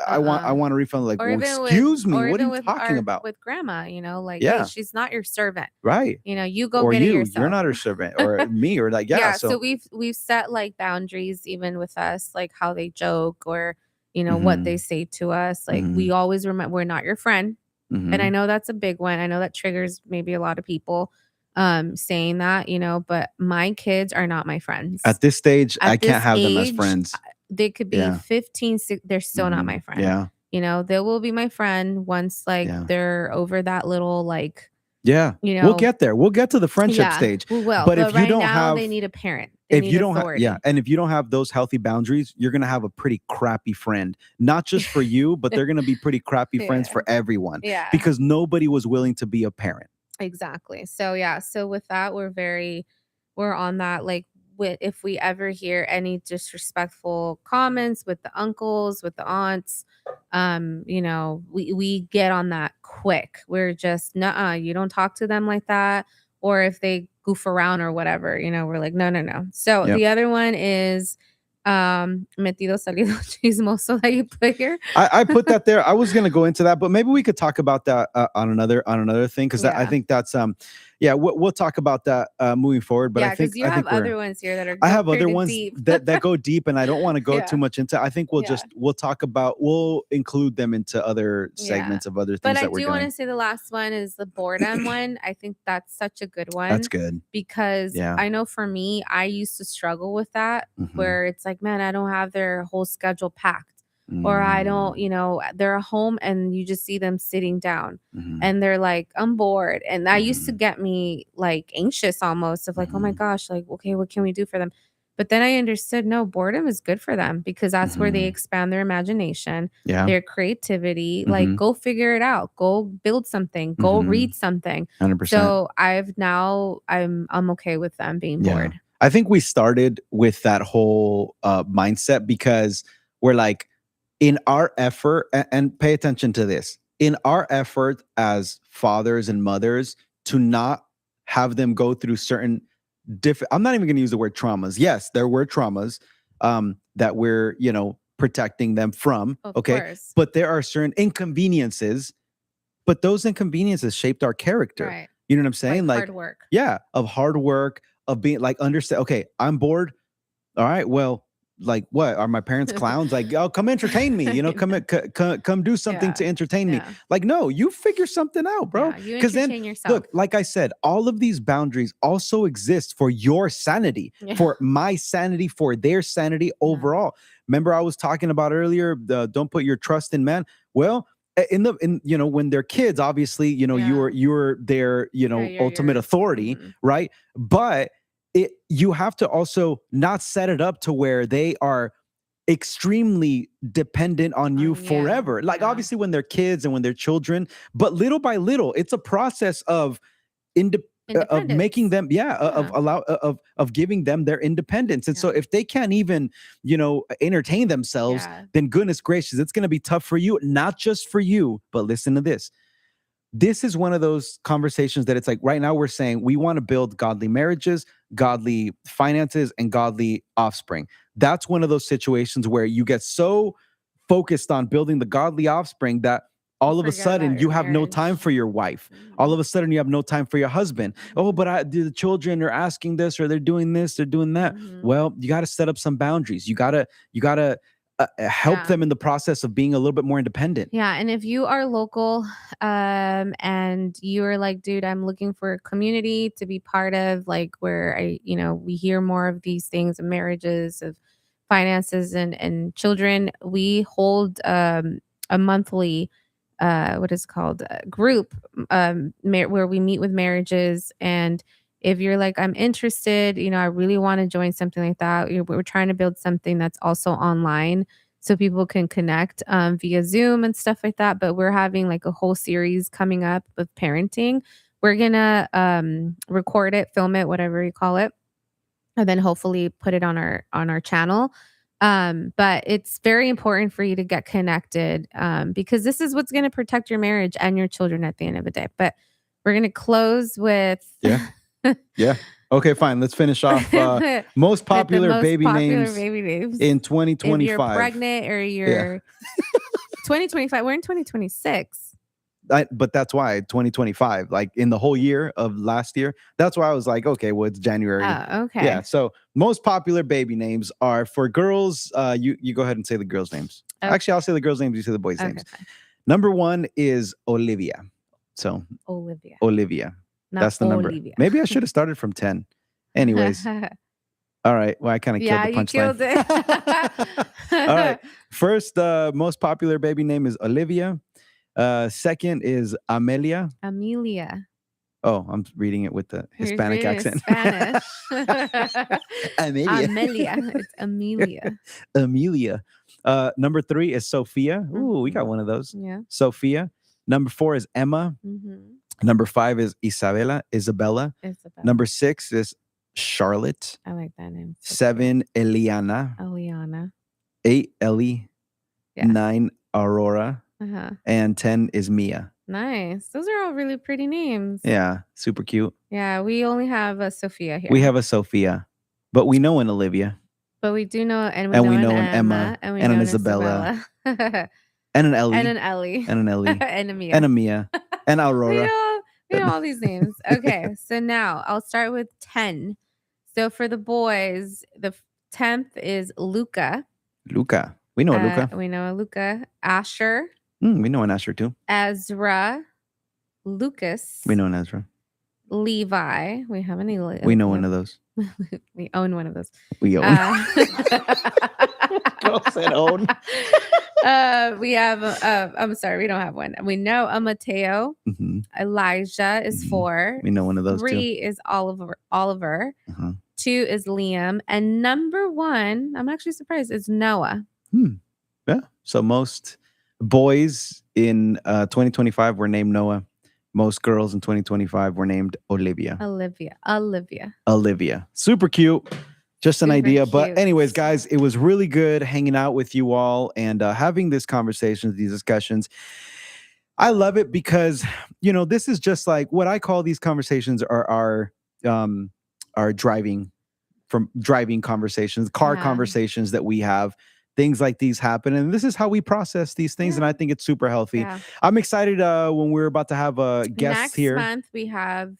I want a refund. Like, well, excuse me, what are you talking about? With grandma, you know, like, hey, she's not your servant. Right. You know, you go get it yourself. You're not her servant, or me, or like, so we've set like boundaries even with us, like how they joke, or, you know, what they say to us. Like we always remember, we're not your friend. And I know that's a big one. I know that triggers maybe a lot of people saying that, you know, but my kids are not my friends. At this stage, I can't have them as friends. They could be 15, 16, they're still not my friend. Yeah. You know, they will be my friend once like they're over that little like, yeah, you know, we'll get there. We'll get to the friendship stage. We will. But if you don't have, they need a parent. If you don't have, and if you don't have those healthy boundaries, you're gonna have a pretty crappy friend. Not just for you, but they're gonna be pretty crappy friends for everyone. Yeah. Because nobody was willing to be a parent. Exactly. So so with that, we're on that. Like, if we ever hear any disrespectful comments with the uncles, with the aunts, you know, we get on that quick. We're just, you don't talk to them like that. Or if they goof around or whatever, you know, we're like, no. So the other one is metido, salido, chismoso that you put here. I put that there. I was gonna go into that, but maybe we could talk about that on another thing, because I think that's we'll talk about that moving forward. But I think you have other ones here that are. I have other ones that go deep, and I don't want to go too much into. I think we'll include them into other segments of other things. But that we're doing. I do want to say the last one is the boredom one. I think that's such a good one. That's good, because I know for me, I used to struggle with that, where it's like, man, I don't have their whole schedule packed. Or I don't, you know, they're home and you just see them sitting down and they're like, I'm bored. And that used to get me like anxious almost, of like, oh my gosh, like, okay, what can we do for them? But then I understood, no, boredom is good for them, because that's where they expand their imagination, their creativity. Like, go figure it out, go build something, go read something. 100%. So I'm okay with them being bored. I think we started with that whole mindset because we're like, in our effort, and pay attention to this, in our effort as fathers and mothers to not have them go through certain I'm not even going to use the word traumas. Yes, there were traumas that we're, you know, protecting them from. Of course. But there are certain inconveniences, but those inconveniences shaped our character. Right. You know what I'm saying? Like hard work. Yeah, of hard work, of being like, understand, okay, I'm bored. All right, well, like, what are my parents clowns? Like, oh, come entertain me, you know, come do something to entertain me. Like, no, you figure something out, bro. Because then yourself. Look, like I said, all of these boundaries also exist for your sanity, for my sanity, for their sanity overall. Remember, I was talking about earlier, don't put your trust in man. Well, in you know, when they're kids, obviously, you know, you're their, you know, ultimate authority, right? But you have to also not set it up to where they are extremely dependent on you forever. Like, obviously when they're kids and when they're children, but little by little, it's a process of of making them, of giving them their independence. And so if they can't even, entertain themselves, then goodness gracious, it's going to be tough for you, not just for you, but listen to this. This is one of those conversations that it's like right now we're saying we want to build godly marriages, godly finances, and godly offspring. That's one of those situations where you get so focused on building the godly offspring that all of a sudden you have no time for your wife. All of a sudden you have no time for your husband. Oh, but the children are asking this, or they're doing this, they're doing that. Well, you got to set up some boundaries. You got to help them in the process of being a little bit more independent. Yeah. And if you are local and you're like, dude, I'm looking for a community to be part of, like where we hear more of these things of marriages, of finances and children. We hold a monthly what is called group where we meet with marriages. And if you're like, I'm interested, I really want to join something like that. We're trying to build something that's also online so people can connect via Zoom and stuff like that. But we're having like a whole series coming up of parenting. We're going to record it, film it, whatever you call it, and then hopefully put it on our channel. But it's very important for you to get connected because this is what's going to protect your marriage and your children at the end of the day. But we're going to close with... Yeah. Okay, fine. Let's finish off most popular baby names in 2025. If you're pregnant or you're 2025, we're in 2026. But that's why 2025, like in the whole year of last year, that's why I was like, okay, well, it's January. Oh, okay. Yeah. So most popular baby names are for girls. You go ahead and say the girls' names. Okay. Actually, I'll say the girls' names. You say the boys' names. Fine. Number 1 is Olivia. So Olivia. Not that's the number. Olivia. Maybe I should have started from 10. Anyways. All right. Well, I kind of killed the punchline. All right. First, most popular baby name is Olivia. Second is Amelia. Oh, I'm reading it with the Hispanic accent. Spanish. Amelia. It's Amelia. Amelia. Number 3 is Sophia. Ooh, we got one of those. Yeah. Sophia. Number 4 is Emma. Number 5 is Isabella. Number 6 is Charlotte. I like that name. 7, Eliana. 8, Ellie. 9, Aurora. And 10 is Mia. Nice. Those are all really pretty names. Yeah, super cute. Yeah, we only have a Sophia here. We have a Sophia, but we know an Olivia. But we do know, and we know an Emma, and an Isabella. And an Ellie. And an Ellie. And an Ellie. And a Mia. And a Mia. And Aurora. We know all these names. Okay, so now I'll start with 10. So for the boys, the 10th is Luca. Luca. We know a Luca. We know a Luca. Asher. We know an Asher too. Ezra. Lucas. We know an Ezra. Levi. We have any. We know one of those. We own one of those. We own. Girl said own. We have. I'm sorry, we don't have one. We know a Mateo. Elijah is 4. We know one of those. 3 too. is Oliver. 2 is Liam, and number 1, I'm actually surprised, is Noah. Yeah. So most boys in 2025 were named Noah. Most girls in 2025 were named Olivia. Super cute. Just an idea. Cute. But anyways, guys, it was really good hanging out with you all and having these conversations, these discussions. I love it because, this is just like what I call these conversations are driving conversations, car conversations that we have. Things like these happen, and this is how we process these things, and I think it's super healthy. I'm excited when we're about to have a guest here. Next month we have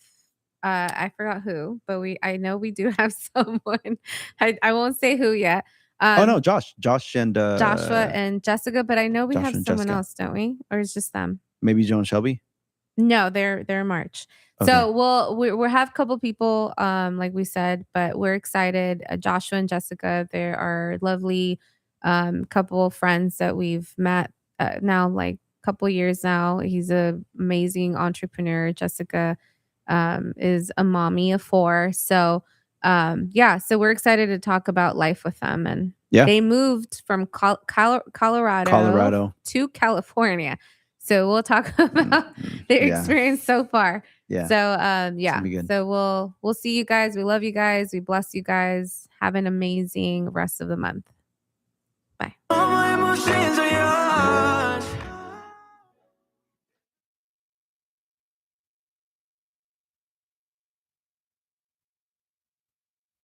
I forgot who, but I know we do have someone. I won't say who yet. Josh and Joshua and Jessica, but I know we Josh have and someone Jessica. else, don't we? Or is just them? Maybe Joe and Shelby. No, they're in March. Okay. So we'll have a couple people, like we said, but we're excited. Joshua and Jessica, they are lovely. Couple of friends that we've met now, like a couple years now. He's an amazing entrepreneur. Jessica is a mommy of 4. So so we're excited to talk about life with them. And they moved from Colorado to California. So we'll talk about their experience so far. Yeah. So It's gonna be good. So we'll see you guys. We love you guys. We bless you guys. Have an amazing rest of the month. Bye. All my emotions are yours.